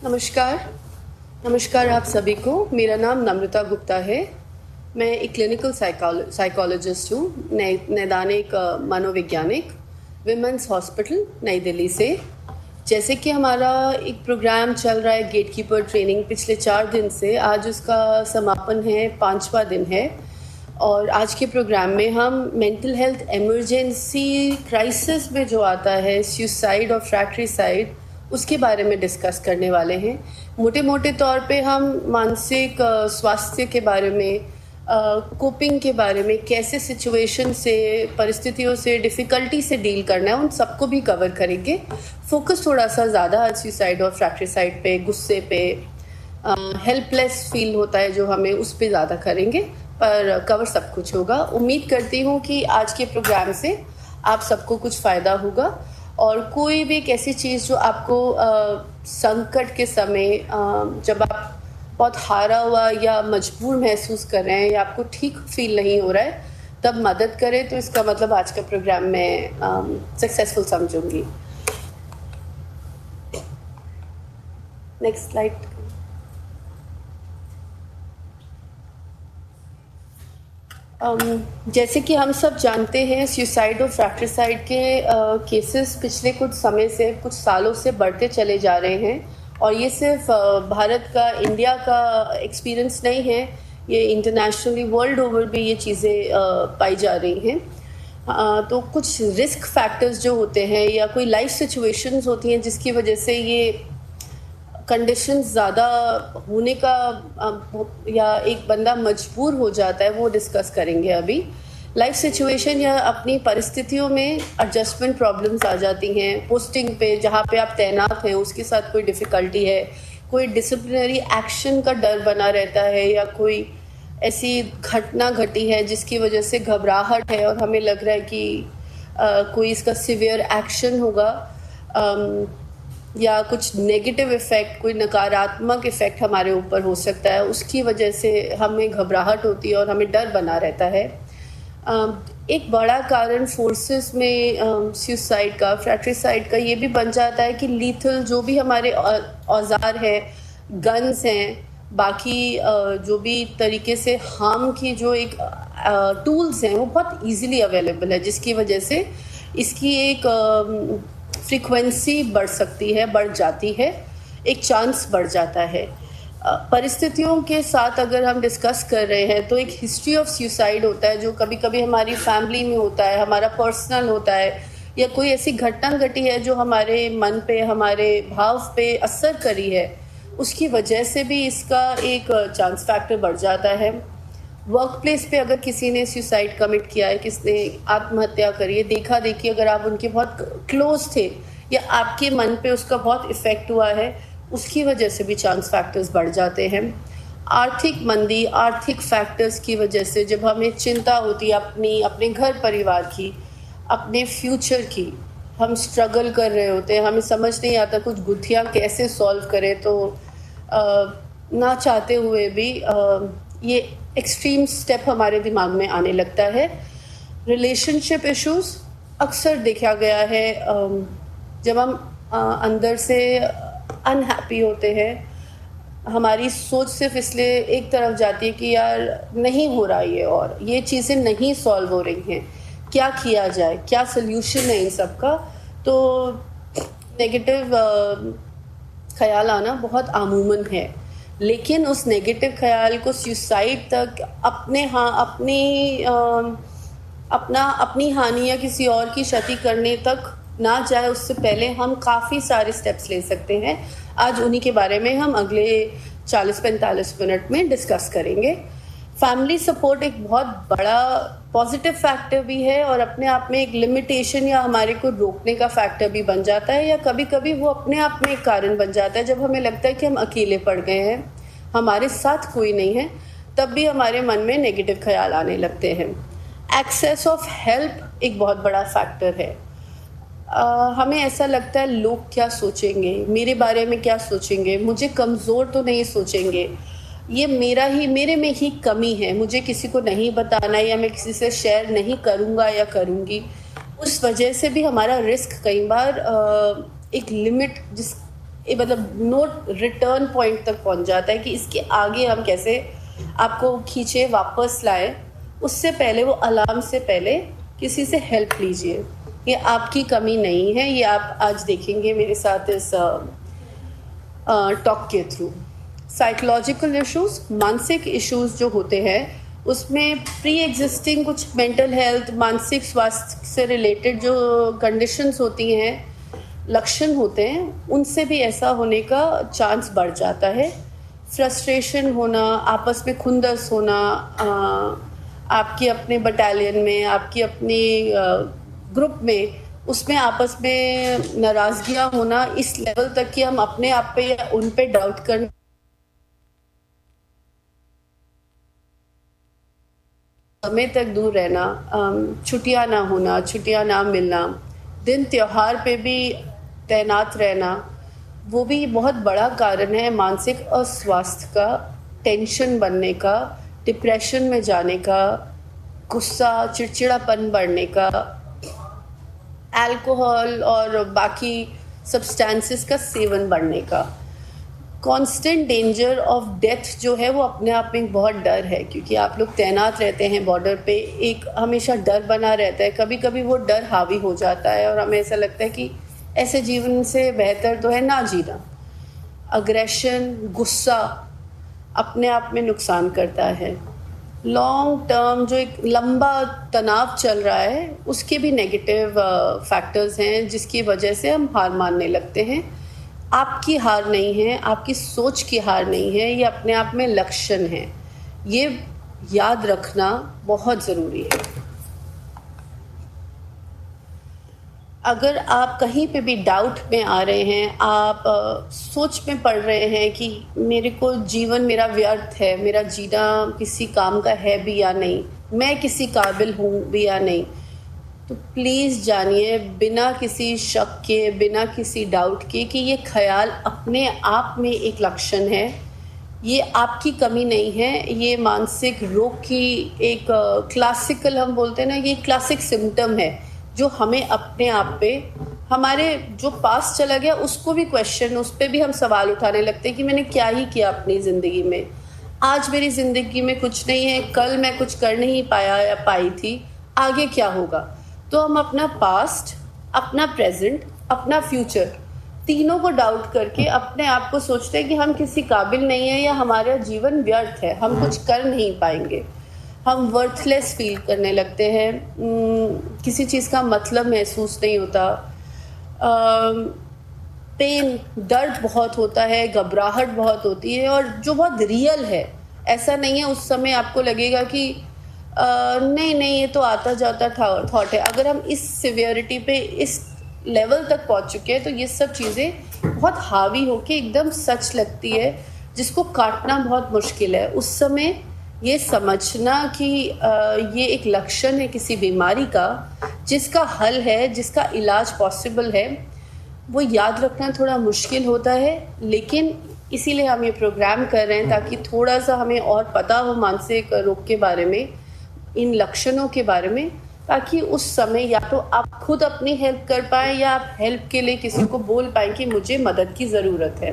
नमस्कार। नमस्कार आप सभी को। मेरा नाम नम्रता गुप्ता है। मैं एक क्लिनिकल साइकोलॉजिस्ट हूँ, नैदानिक मनोवैज्ञानिक, विमेंस हॉस्पिटल नई दिल्ली से। जैसे कि हमारा एक प्रोग्राम चल रहा है गेटकीपर ट्रेनिंग पिछले 4 दिन से, आज उसका समापन है, 5वां दिन है। और आज के प्रोग्राम में हम मेंटल हेल्थ इमरजेंसी क्राइसिस में जो आता है सुसाइड और फ्रैक्ट्रिसाइड, उसके बारे में डिस्कस करने वाले हैं। मोटे मोटे तौर पे हम मानसिक स्वास्थ्य के बारे में, कोपिंग के बारे में, कैसे सिचुएशन से, परिस्थितियों से, डिफ़िकल्टी से डील करना है, उन सबको भी कवर करेंगे। फोकस थोड़ा सा ज़्यादा आज सुसाइड और फ्रैक्ट्रिसाइड पे, गुस्से पे, हेल्पलेस फील होता है जो हमें, उस पे ज़्यादा करेंगे, पर कवर सब कुछ होगा। उम्मीद करती हूँ कि आज के प्रोग्राम से आप सबको कुछ फ़ायदा होगा। और कोई भी एक ऐसी चीज़ जो आपको संकट के समय, जब आप बहुत हारा हुआ या मजबूर महसूस कर रहे हैं या आपको ठीक फील नहीं हो रहा है, तब मदद करें, तो इसका मतलब आज का प्रोग्राम मैं सक्सेसफुल समझूंगी। Next slide. जैसे कि हम सब जानते हैं, सुसाइड और फ्रैक्ट्रिसाइड के केसेस पिछले कुछ समय से, कुछ सालों से बढ़ते चले जा रहे हैं। और ये सिर्फ भारत का, इंडिया का एक्सपीरियंस नहीं है, ये इंटरनेशनली, वर्ल्ड ओवर भी ये चीज़ें पाई जा रही हैं। तो कुछ रिस्क फैक्टर्स जो होते हैं या कोई लाइफ सिचुएशंस होती हैं जिसकी वजह से ये कंडीशंस ज़्यादा होने का या एक बंदा मजबूर हो जाता है, वो डिस्कस करेंगे अभी। लाइफ सिचुएशन या अपनी परिस्थितियों में एडजस्टमेंट प्रॉब्लम्स आ जाती हैं। पोस्टिंग पे, जहाँ पे आप तैनात हैं, उसके साथ कोई डिफ़िकल्टी है, कोई डिसिप्लिनरी एक्शन का डर बना रहता है, या कोई ऐसी घटना घटी है जिसकी वजह से घबराहट है और हमें लग रहा है कि कोई इसका सिवियर एक्शन होगा, या कुछ नेगेटिव इफ़ेक्ट, कोई नकारात्मक इफ़ेक्ट हमारे ऊपर हो सकता है, उसकी वजह से हमें घबराहट होती है और हमें डर बना रहता है। एक बड़ा कारण फोर्सेस में सुसाइड का, फ्रैक्ट्रिसाइड का ये भी बन जाता है कि लीथल जो भी हमारे औजार हैं, गन्स हैं, बाकी जो भी तरीके से हार्म की जो एक टूल्स हैं, वो बहुत इजीली अवेलेबल है, जिसकी वजह से इसकी एक फ्रीक्वेंसी बढ़ सकती है, बढ़ जाती है, एक चांस बढ़ जाता है। परिस्थितियों के साथ अगर हम डिस्कस कर रहे हैं तो एक हिस्ट्री ऑफ सुसाइड होता है जो कभी कभी हमारी फैमिली में होता है, हमारा पर्सनल होता है, या कोई ऐसी घटना घटी है जो हमारे मन पे, हमारे भाव पे असर करी है, उसकी वजह से भी इसका एक चांस फैक्टर बढ़ जाता है। वर्क प्लेस पे अगर किसी ने सुसाइड कमिट किया है, किसने आत्महत्या करी है, देखा देखी अगर आप उनके बहुत क्लोज थे या आपके मन पे उसका बहुत इफ़ेक्ट हुआ है, उसकी वजह से भी चांस फैक्टर्स बढ़ जाते हैं। आर्थिक मंदी, आर्थिक फैक्टर्स की वजह से जब हमें चिंता होती है अपने घर परिवार की, अपने फ्यूचर की, हम स्ट्रगल कर रहे होते हैं, हमें समझ नहीं आता कुछ गुत्थियाँ कैसे सॉल्व करें, तो ना चाहते हुए भी ये एक्सट्रीम स्टेप हमारे दिमाग में आने लगता है। रिलेशनशिप इश्यूज अक्सर देखा गया है, जब हम अंदर से अनहैप्पी होते हैं, हमारी सोच सिर्फ इसलिए एक तरफ जाती है कि यार नहीं हो रहा ये, और ये चीज़ें नहीं सॉल्व हो रही हैं, क्या किया जाए, क्या सल्यूशन है इन सब का। तो नेगेटिव ख्याल आना बहुत आमूमन है, लेकिन उस नेगेटिव ख्याल को सुसाइड तक, अपनी हानि या किसी और की क्षति करने तक ना जाए, उससे पहले हम काफ़ी सारे स्टेप्स ले सकते हैं। आज उन्हीं के बारे में हम अगले 40-45 मिनट में डिस्कस करेंगे। फैमिली सपोर्ट एक बहुत बड़ा पॉजिटिव फैक्टर भी है और अपने आप में एक लिमिटेशन या हमारे को रोकने का फैक्टर भी बन जाता है, या कभी कभी वो अपने आप में एक कारण बन जाता है। जब हमें लगता है कि हम अकेले पड़ गए हैं, हमारे साथ कोई नहीं है, तब भी हमारे मन में नेगेटिव ख्याल आने लगते हैं। एक्सेस ऑफ हेल्प एक बहुत बड़ा फैक्टर है। हमें ऐसा लगता है लोग क्या सोचेंगे, मेरे बारे में क्या सोचेंगे, मुझे कमज़ोर तो नहीं सोचेंगे, ये मेरे में ही कमी है, मुझे किसी को नहीं बताना या मैं किसी से शेयर नहीं करूँगा या करूँगी। उस वजह से भी हमारा रिस्क कई बार एक लिमिट, मतलब नो रिटर्न पॉइंट तक पहुंच जाता है कि इसके आगे हम कैसे आपको खींचे वापस लाए। उससे पहले वो अलार्म से पहले किसी से हेल्प लीजिए। ये आपकी कमी नहीं है, ये आप आज देखेंगे मेरे साथ इस टॉक के थ्रू। साइकोलॉजिकल इश्यूज, मानसिक इश्यूज जो होते हैं उसमें प्री एग्जिस्टिंग कुछ मेंटल हेल्थ, मानसिक स्वास्थ्य से रिलेटेड जो कंडीशंस होती हैं, लक्षण होते हैं, उनसे भी ऐसा होने का चांस बढ़ जाता है। फ्रस्ट्रेशन होना, आपस में खुंदस होना, आपकी अपने बटालियन में, आपकी अपनी ग्रुप में, उसमें आपस में नाराज़गियाँ होना इस लेवल तक कि हम अपने आप पे या उन पे डाउट करना, समय तक दूर रहना, छुट्टियाँ ना होना, छुट्टियाँ ना मिलना, दिन त्योहार पे भी तैनात रहना, वो भी बहुत बड़ा कारण है मानसिक अस्वास्थ्य का, टेंशन बनने का, डिप्रेशन में जाने का, गुस्सा, चिड़चिड़ापन बढ़ने का, अल्कोहल और बाकी सब्सटेंसेस का सेवन बढ़ने का। कांस्टेंट डेंजर ऑफ डेथ जो है वो अपने आप में बहुत डर है, क्योंकि आप लोग तैनात रहते हैं बॉर्डर पे, एक हमेशा डर बना रहता है। कभी कभी वो डर हावी हो जाता है और हमें ऐसा लगता है कि ऐसे जीवन से बेहतर तो है ना जीना। अग्रेशन, गुस्सा अपने आप में नुकसान करता है। लॉन्ग टर्म जो एक लंबा तनाव चल रहा है उसके भी नेगेटिव फैक्टर्स हैं जिसकी वजह से हम हार मानने लगते हैं। आपकी हार नहीं है, आपकी सोच की हार नहीं है, ये अपने आप में लक्षण है। ये याद रखना बहुत ज़रूरी है। अगर आप कहीं पे भी डाउट में आ रहे हैं, आप सोच में पड़ रहे हैं कि मेरे को जीवन मेरा व्यर्थ है, मेरा जीना किसी काम का है भी या नहीं, मैं किसी काबिल हूँ भी या नहीं, तो प्लीज़ जानिए बिना किसी शक के, बिना किसी डाउट के, कि ये ख्याल अपने आप में एक लक्षण है। ये आपकी कमी नहीं है, ये मानसिक रोग की एक क्लासिकल, हम बोलते हैं ना, ये क्लासिक सिम्टम है जो हमें अपने आप पे, हमारे जो पास चला गया उसको भी क्वेश्चन, उस पर भी हम सवाल उठाने लगते हैं कि मैंने क्या ही किया अपनी ज़िंदगी में, आज मेरी ज़िंदगी में कुछ नहीं है, कल मैं कुछ कर नहीं पाया या पाई थी, आगे क्या होगा। तो हम अपना पास्ट, अपना प्रेजेंट, अपना फ्यूचर, तीनों को डाउट करके अपने आप को सोचते हैं कि हम किसी काबिल नहीं है या हमारा जीवन व्यर्थ है, हम कुछ कर नहीं पाएंगे, हम वर्थलेस फील करने लगते हैं, किसी चीज़ का मतलब महसूस नहीं होता, पेन, दर्द बहुत होता है, घबराहट बहुत होती है, और जो बहुत रियल है। ऐसा नहीं है उस समय आपको लगेगा कि नहीं नहीं ये तो आता जाता थॉट है। अगर हम इस सिवियरिटी पे, इस लेवल तक पहुंच चुके हैं, तो ये सब चीज़ें बहुत हावी होके एकदम सच लगती है, जिसको काटना बहुत मुश्किल है। उस समय ये समझना कि ये एक लक्षण है किसी बीमारी का, जिसका हल है, जिसका इलाज पॉसिबल है, वो याद रखना थोड़ा मुश्किल होता है। लेकिन इसीलिए हम ये प्रोग्राम कर रहे हैं ताकि थोड़ा सा हमें और पता हो मानसिक रोग के बारे में, इन लक्षणों के बारे में, ताकि उस समय या तो आप खुद अपनी हेल्प कर पाएँ या आप हेल्प के लिए किसी को बोल पाएँ कि मुझे मदद की ज़रूरत है।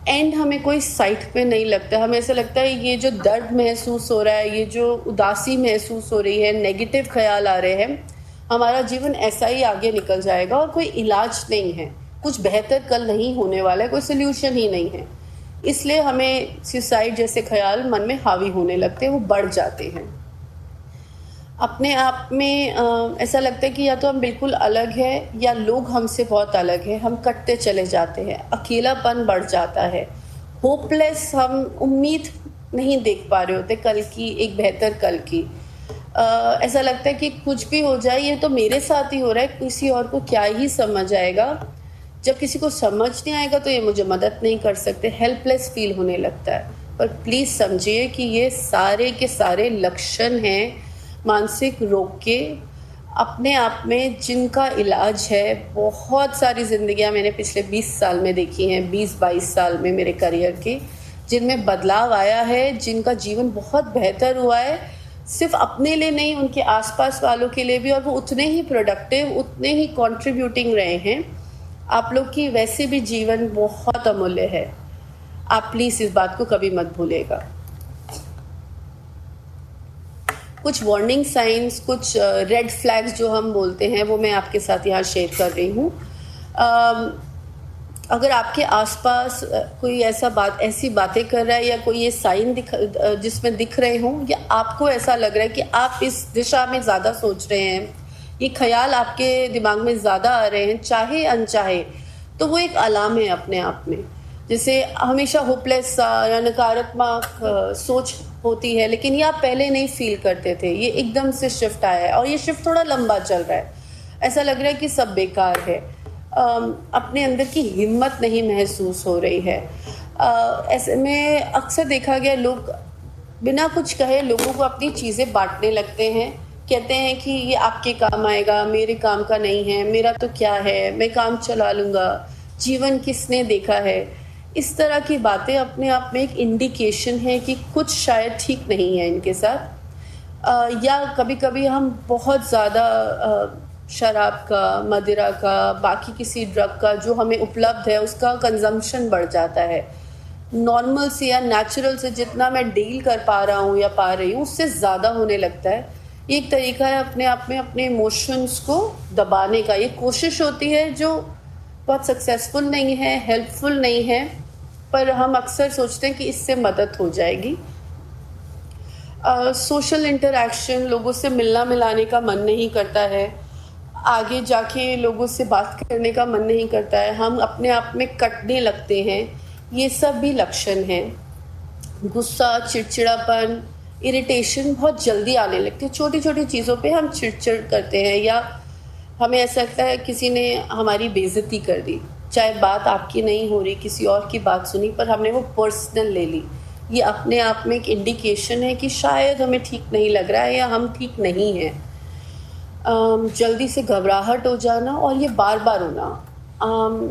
एंड हमें कोई साइट पे नहीं लगता, हमें ऐसा लगता है ये जो दर्द महसूस हो रहा है, ये जो उदासी महसूस हो रही है, नेगेटिव ख्याल आ रहे हैं, हमारा जीवन ऐसा ही आगे निकल जाएगा और कोई इलाज नहीं है, कुछ बेहतर कल नहीं होने वाला है, कोई सोल्यूशन ही नहीं है। इसलिए हमें सुसाइड जैसे ख्याल मन में हावी होने लगते हैं, वो बढ़ जाते हैं। अपने आप में ऐसा लगता है कि या तो हम बिल्कुल अलग हैं या लोग हमसे बहुत अलग हैं, हम कटते चले जाते हैं, अकेलापन बढ़ जाता है, होपलेस, हम उम्मीद नहीं देख पा रहे होते कल की, एक बेहतर कल की। ऐसा लगता है कि कुछ भी हो जाए ये तो मेरे साथ ही हो रहा है, किसी और को क्या ही समझ आएगा, जब किसी को समझ नहीं आएगा तो ये मुझे मदद नहीं कर सकते, हेल्पलेस फील होने लगता है। पर प्लीज़ समझिए कि ये सारे के सारे लक्षण हैं मानसिक रोग के, अपने आप में जिनका इलाज है। बहुत सारी ज़िंदगियां मैंने पिछले 20 साल में देखी हैं, 20-22 साल में मेरे करियर के, जिनमें बदलाव आया है, जिनका जीवन बहुत बेहतर हुआ है, सिर्फ अपने लिए नहीं, उनके आसपास वालों के लिए भी, और वो उतने ही प्रोडक्टिव, उतने ही कंट्रीब्यूटिंग रहे हैं आप लोग की वैसे भी जीवन बहुत अमूल्य है। आप प्लीज़ इस बात को कभी मत भूलिएगा। कुछ वार्निंग साइंस, कुछ रेड फ्लैग्स जो हम बोलते हैं, वो मैं आपके साथ यहाँ शेयर कर रही हूँ। अगर आपके आसपास कोई ऐसी बातें कर रहा है या कोई ये साइन जिसमें दिख रहे हों, या आपको ऐसा लग रहा है कि आप इस दिशा में ज़्यादा सोच रहे हैं, ये ख्याल आपके दिमाग में ज़्यादा आ रहे हैं चाहे अनचाहे, तो वो एक अलार्म है अपने आप में। जैसे हमेशा होपलेस सा या नकारात्मक सोच होती है, लेकिन ये आप पहले नहीं फील करते थे, ये एकदम से शिफ्ट आया है और ये शिफ्ट थोड़ा लंबा चल रहा है। ऐसा लग रहा है कि सब बेकार है, अपने अंदर की हिम्मत नहीं महसूस हो रही है। ऐसे में अक्सर देखा गया, लोग बिना कुछ कहे लोगों को अपनी चीज़ें बांटने लगते हैं। कहते हैं कि ये आपके काम आएगा, मेरे काम का नहीं है, मेरा तो क्या है, मैं काम चला लूँगा, जीवन किसने देखा है। इस तरह की बातें अपने आप में एक इंडिकेशन है कि कुछ शायद ठीक नहीं है इनके साथ। या कभी कभी हम बहुत ज़्यादा शराब का, मदिरा का, बाकी किसी ड्रग का जो हमें उपलब्ध है उसका कंजम्पशन बढ़ जाता है। नॉर्मल से या नेचुरल से जितना मैं डील कर पा रहा हूँ या पा रही हूँ, उससे ज़्यादा होने लगता है। ये एक तरीका है अपने आप में अपने इमोशंस को दबाने का। ये कोशिश होती है जो बहुत सक्सेसफुल नहीं है, हेल्पफुल नहीं है, पर हम अक्सर सोचते हैं कि इससे मदद हो जाएगी। सोशल इंटरैक्शन, लोगों से मिलना मिलाने का मन नहीं करता है, आगे जाके लोगों से बात करने का मन नहीं करता है, हम अपने आप में कटने लगते हैं, ये सब भी लक्षण हैं। गुस्सा, चिड़चिड़ापन, इरिटेशन बहुत जल्दी आने लगती है। छोटी छोटी चीज़ों पे हम चिड़चिड़ करते हैं, या हमें ऐसा लगता है किसी ने हमारी बेइज्जती कर दी, चाहे बात आपकी नहीं हो रही, किसी और की बात सुनी, पर हमने वो पर्सनल ले ली। ये अपने आप में एक इंडिकेशन है कि शायद हमें ठीक नहीं लग रहा है या हम ठीक नहीं हैं। जल्दी से घबराहट हो जाना और ये बार बार होना,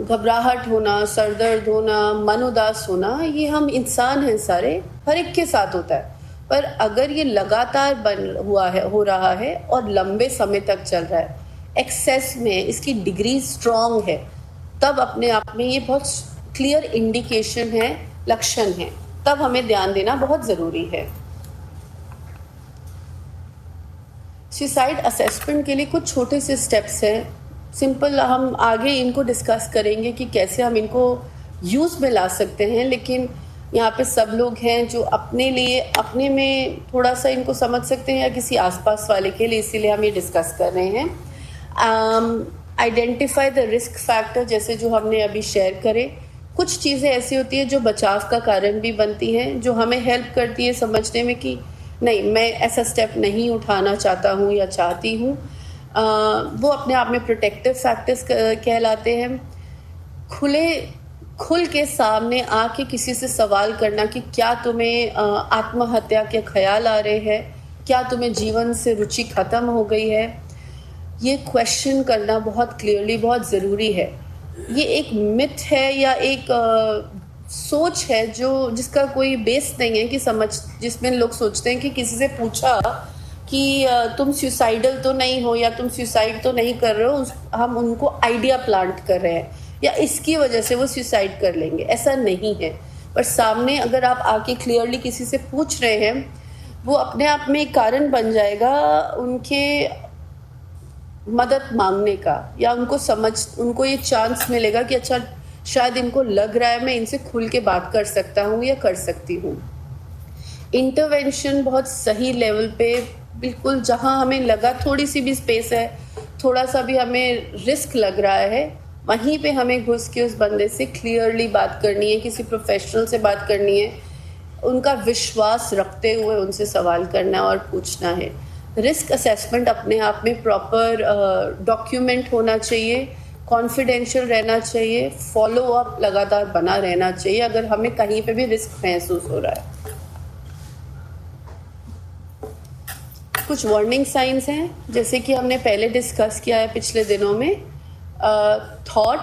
घबराहट होना, सर दर्द होना, मन उदास होना, ये हम इंसान हैं सारे, हर एक के साथ होता है। पर अगर ये लगातार हो रहा है और लंबे समय तक चल रहा है, एक्सेस में इसकी डिग्री स्ट्रॉन्ग है, तब अपने आप में ये बहुत क्लियर इंडिकेशन है, लक्षण है, तब हमें ध्यान देना बहुत ज़रूरी है। सुसाइड असेसमेंट के लिए कुछ छोटे से स्टेप्स हैं, सिंपल। हम आगे इनको डिस्कस करेंगे कि कैसे हम इनको यूज़ में ला सकते हैं, लेकिन यहाँ पे सब लोग हैं जो अपने लिए, अपने में थोड़ा सा इनको समझ सकते हैं या किसी आसपास वाले के लिए, इसीलिए हम ये डिस्कस कर रहे हैं। आइडेंटिफाई द रिस्क फैक्टर, जैसे जो हमने अभी शेयर करे। कुछ चीज़ें ऐसी होती हैं जो बचाव का कारण भी बनती हैं, जो हमें हेल्प करती है समझने में कि नहीं, मैं ऐसा स्टेप नहीं उठाना चाहता हूँ या चाहती हूँ। वो अपने आप में प्रोटेक्टिव फैक्टर्स कहलाते हैं। खुल के सामने आके किसी से सवाल करना कि क्या तुम्हें आत्महत्या के ख्याल आ रहे हैं, क्या तुम्हें जीवन से रुचि ख़त्म हो गई है, ये क्वेश्चन करना बहुत क्लियरली बहुत ज़रूरी है। ये एक मिथ है या एक सोच है जिसका कोई बेस नहीं है, कि जिसमें लोग सोचते हैं कि किसी से पूछा कि तुम सुसाइडल तो नहीं हो या तुम सुसाइड तो नहीं कर रहे हो, हम उनको आइडिया प्लांट कर रहे हैं या इसकी वजह से वो सुसाइड कर लेंगे। ऐसा नहीं है। पर सामने अगर आप आके क्लियरली किसी से पूछ रहे हैं, वो अपने आप में एक कारण बन जाएगा उनके मदद मांगने का, या उनको ये चांस मिलेगा कि अच्छा, शायद इनको लग रहा है मैं इनसे खुल के बात कर सकता हूँ या कर सकती हूँ। इंटरवेंशन बहुत सही लेवल पे, बिल्कुल जहाँ हमें लगा थोड़ी सी भी स्पेस है, थोड़ा सा भी हमें रिस्क लग रहा है, वहीं पे हमें घुस के उस बंदे से क्लियरली बात करनी है, किसी प्रोफेशनल से बात करनी है, उनका विश्वास रखते हुए उनसे सवाल करना और पूछना है। रिस्क असेसमेंट अपने आप में प्रॉपर डॉक्यूमेंट होना चाहिए, कॉन्फिडेंशियल रहना चाहिए, फॉलो अप लगातार बना रहना चाहिए अगर हमें कहीं पे भी रिस्क महसूस हो रहा है। कुछ वार्निंग साइंस हैं, जैसे कि हमने पहले डिस्कस किया है पिछले दिनों में, थॉट,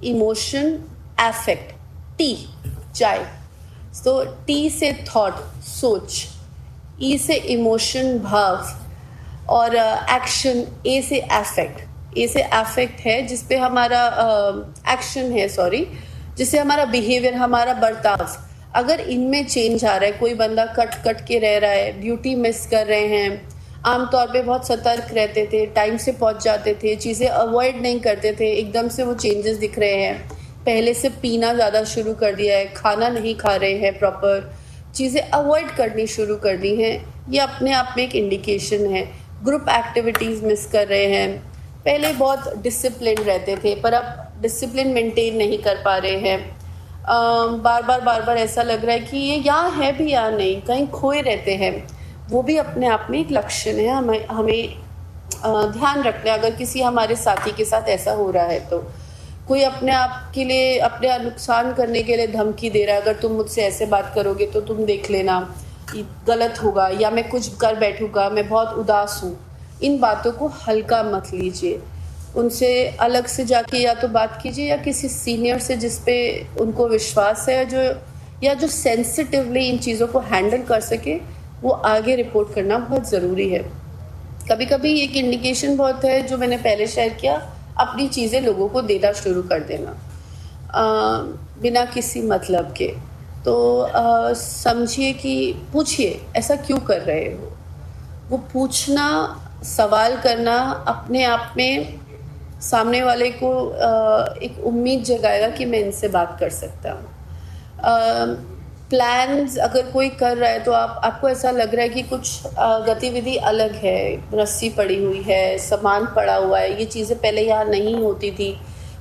इमोशन, एफेक्ट। टी, चाय, तो टी से थॉट, सोच, ई से इमोशन, भाव, और एक्शन, ए से एफेक्ट। ए से अफेक्ट है, जिस पे हमारा एक्शन है, सॉरी, जिससे हमारा बिहेवियर, हमारा बर्ताव, अगर इनमें चेंज आ रहा है, कोई बंदा कट कट के रह रहा है, ड्यूटी मिस कर रहे हैं, आमतौर पे बहुत सतर्क रहते थे, टाइम से पहुंच जाते थे, चीज़ें अवॉइड नहीं करते थे, एकदम से वो चेंजेस दिख रहे हैं, पहले से पीना ज़्यादा शुरू कर दिया है, खाना नहीं खा रहे हैं प्रॉपर, चीज़ें अवॉइड करनी शुरू कर दी हैं, ये अपने आप में एक इंडिकेशन है। ग्रुप एक्टिविटीज़ मिस कर रहे हैं, पहले बहुत डिसिप्लिन रहते थे पर अब डिसिप्लिन मेंटेन नहीं कर पा रहे हैं, बार बार ऐसा लग रहा है कि ये यहाँ है भी या नहीं, कहीं खोए रहते हैं, वो भी अपने आप में एक लक्षण है। हमें ध्यान रखना है, अगर किसी हमारे साथी के साथ ऐसा हो रहा है तो कोई अपने आप के लिए, अपने नुकसान करने के लिए धमकी दे रहा है, अगर तुम मुझसे ऐसे बात करोगे तो तुम देख लेना गलत होगा, या मैं कुछ कर बैठूंगा, मैं बहुत उदास हूँ, इन बातों को हल्का मत लीजिए। उनसे अलग से जाके या तो बात कीजिए या किसी सीनियर से जिस पे उनको विश्वास है, जो सेंसिटिवली इन चीज़ों को हैंडल कर सके, वो आगे रिपोर्ट करना बहुत ज़रूरी है। कभी कभी एक इंडिकेशन बहुत है जो मैंने पहले शेयर किया, अपनी चीज़ें लोगों को देना शुरू कर देना बिना किसी मतलब के। तो समझिए कि पूछिए ऐसा क्यों कर रहे हो, वो पूछना, सवाल करना अपने आप में सामने वाले को एक उम्मीद जगाएगा कि मैं इनसे बात कर सकता हूँ। प्लान्स अगर कोई कर रहा है तो आपको ऐसा लग रहा है कि कुछ गतिविधि अलग है, रस्सी पड़ी हुई है, सामान पड़ा हुआ है, ये चीज़ें पहले यहाँ नहीं होती थी,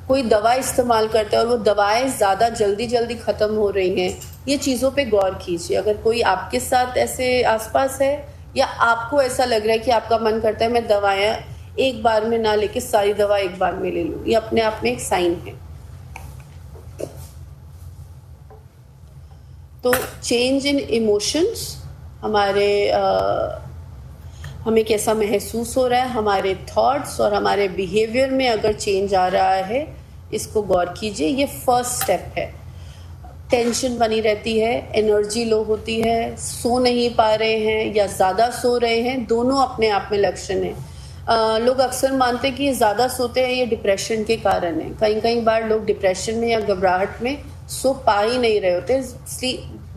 कोई दवा इस्तेमाल करता है और वो दवाएं ज़्यादा जल्दी ख़त्म हो रही हैं, ये चीज़ों पे गौर कीजिए। अगर कोई आपके साथ ऐसे आसपास है या आपको ऐसा लग रहा है कि आपका मन करता है मैं दवाएं एक बार में ना लेके सारी दवा एक बार में ले लूँ, ये अपने आप में एक साइन है। तो चेंज इन इमोशंस, हमें कैसा महसूस हो रहा है, हमारे थॉट्स और हमारे बिहेवियर में अगर चेंज आ रहा है, इसको गौर कीजिए, ये फर्स्ट स्टेप है। टेंशन बनी रहती है, एनर्जी लो होती है, सो नहीं पा रहे हैं या ज़्यादा सो रहे हैं, दोनों अपने आप में लक्षण है। लोग अक्सर मानते हैं कि ये ज़्यादा सोते हैं ये डिप्रेशन के कारण है। कई बार लोग डिप्रेशन में या घबराहट में सो पा ही नहीं रहे होते,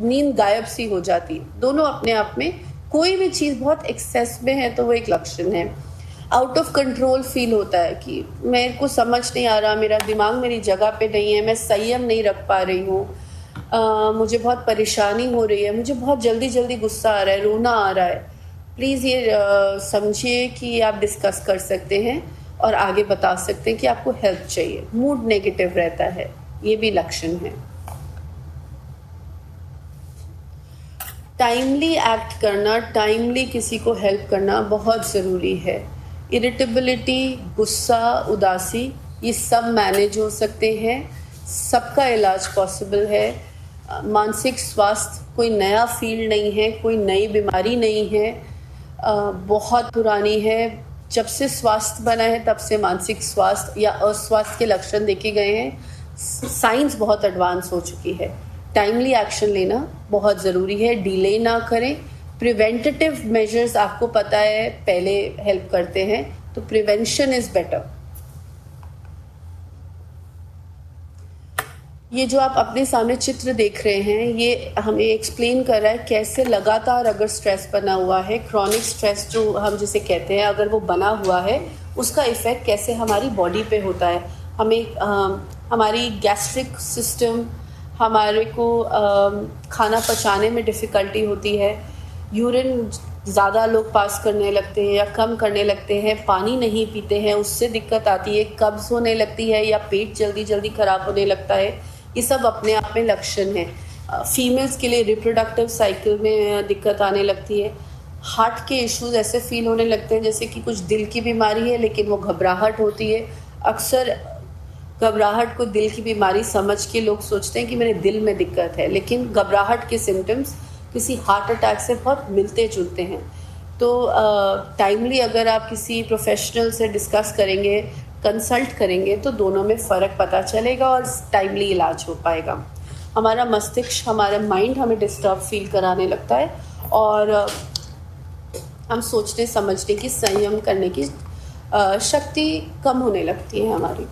नींद गायब सी हो जाती है। दोनों अपने आप में, कोई भी चीज़ बहुत एक्सेस में है तो वो एक लक्षण है। आउट ऑफ कंट्रोल फील होता है कि मेरे को समझ नहीं आ रहा, मेरा दिमाग मेरी जगह पे नहीं है, मैं संयम नहीं रख पा रही हूँ, मुझे बहुत परेशानी हो रही है, मुझे बहुत जल्दी गुस्सा आ रहा है, रोना आ रहा है। प्लीज़ ये समझिए कि आप डिस्कस कर सकते हैं और आगे बता सकते हैं कि आपको हेल्प चाहिए। मूड नेगेटिव रहता है, ये भी लक्षण है। टाइमली एक्ट करना, टाइमली किसी को हेल्प करना बहुत ज़रूरी है। इरिटेबिलिटी, गुस्सा, उदासी, ये सब मैनेज हो सकते हैं, सबका इलाज पॉसिबल है। मानसिक स्वास्थ्य कोई नया फील्ड नहीं है, कोई नई बीमारी नहीं है, बहुत पुरानी है। जब से स्वास्थ्य बना है तब से मानसिक स्वास्थ्य या अस्वास्थ्य के लक्षण देखे गए हैं। साइंस बहुत एडवांस हो चुकी है। टाइमली एक्शन लेना बहुत ज़रूरी है, डिले ना करें। प्रिवेंटिव मेजर्स आपको पता है पहले हेल्प करते हैं, तो प्रिवेंशन इज़ बेटर। ये जो आप अपने सामने चित्र देख रहे हैं, ये हमें एक्सप्लेन कर रहा है कैसे लगातार अगर स्ट्रेस बना हुआ है, क्रॉनिक स्ट्रेस जो हम जिसे कहते हैं, अगर वो बना हुआ है, उसका इफ़ेक्ट कैसे हमारी बॉडी पे होता है। हमारी गैस्ट्रिक सिस्टम, हमारे को खाना पचाने में डिफ़िकल्टी होती है, यूरिन ज़्यादा लोग पास करने लगते हैं या कम करने लगते हैं, पानी नहीं पीते हैं, उससे दिक्कत आती है, कब्ज़ होने लगती है या पेट जल्दी ख़राब होने लगता है। ये सब अपने आप में लक्षण हैं। फीमेल्स के लिए रिप्रोडक्टिव साइकिल में दिक्कत आने लगती है। हार्ट के इश्यूज ऐसे फील होने लगते हैं जैसे कि कुछ दिल की बीमारी है लेकिन वो घबराहट होती है। अक्सर घबराहट को दिल की बीमारी समझ के लोग सोचते हैं कि मेरे दिल में दिक्कत है, लेकिन घबराहट के सिम्टम्स किसी हार्ट अटैक से बहुत मिलते जुलते हैं। तो टाइमली अगर आप किसी प्रोफेशनल से डिस्कस करेंगे, कंसल्ट करेंगे, तो दोनों में फ़र्क पता चलेगा और टाइमली इलाज हो पाएगा। हमारा मस्तिष्क, हमारा माइंड हमें डिस्टर्ब फील कराने लगता है और हम सोचने समझने की, संयम करने की शक्ति कम होने लगती है हमारी।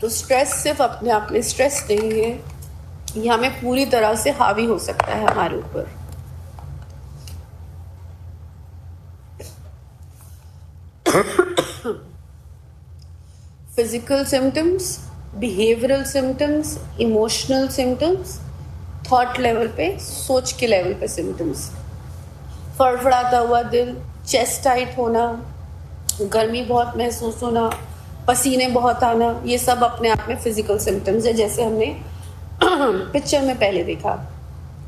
तो स्ट्रेस सिर्फ अपने आप में स्ट्रेस नहीं है, ये हमें पूरी तरह से हावी हो सकता है हमारे ऊपर। Physical symptoms, behavioural symptoms, emotional symptoms, thought level पे, सोच के लेवल पे सिम्टम्स। फड़फड़ाता हुआ दिल, चेस्ट टाइट होना, गर्मी बहुत महसूस होना, पसीने बहुत आना, ये सब अपने आप में फिजिकल सिम्टम्स है, जैसे हमने पिक्चर में पहले देखा।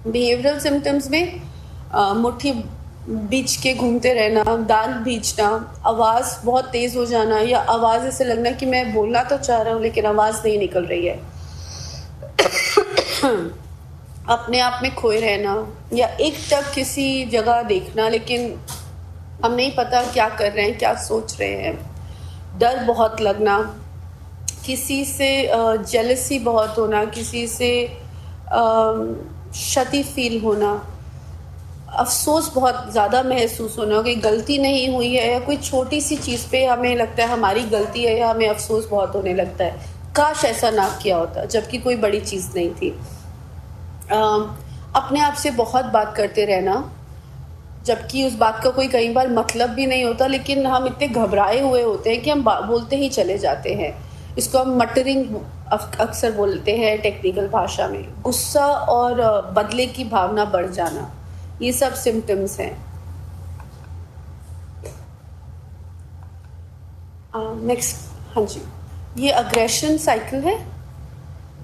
बिहेवियरल सिम्टम्स में मुट्ठी बीच के घूमते रहना, दांत भींचना, आवाज़ बहुत तेज़ हो जाना, या आवाज़ ऐसे लगना कि मैं बोलना तो चाह रहा हूँ लेकिन आवाज़ नहीं निकल रही है। अपने आप में खोए रहना, या एक टक किसी जगह देखना लेकिन हम नहीं पता क्या कर रहे हैं, क्या सोच रहे हैं। डर बहुत लगना, किसी से जेलसी बहुत होना, किसी से क्षति फील होना, अफसोस बहुत ज़्यादा महसूस होना कि गलती नहीं हुई है, या कोई छोटी सी चीज़ पे हमें लगता है हमारी गलती है, या हमें अफसोस बहुत होने लगता है, काश ऐसा ना किया होता, जबकि कोई बड़ी चीज़ नहीं थी। अपने आप से बहुत बात करते रहना, जबकि उस बात का कोई कई बार मतलब भी नहीं होता, लेकिन हम इतने घबराए हुए होते हैं कि हम बोलते ही चले जाते हैं। इसको हम मटरिंग अक्सर बोलते हैं टेक्निकल भाषा में। गुस्सा और बदले की भावना बढ़ जाना, ये सब सिम्टम्स हैं। नेक्स्ट, हाँ जी, ये अग्रेशन साइकिल है।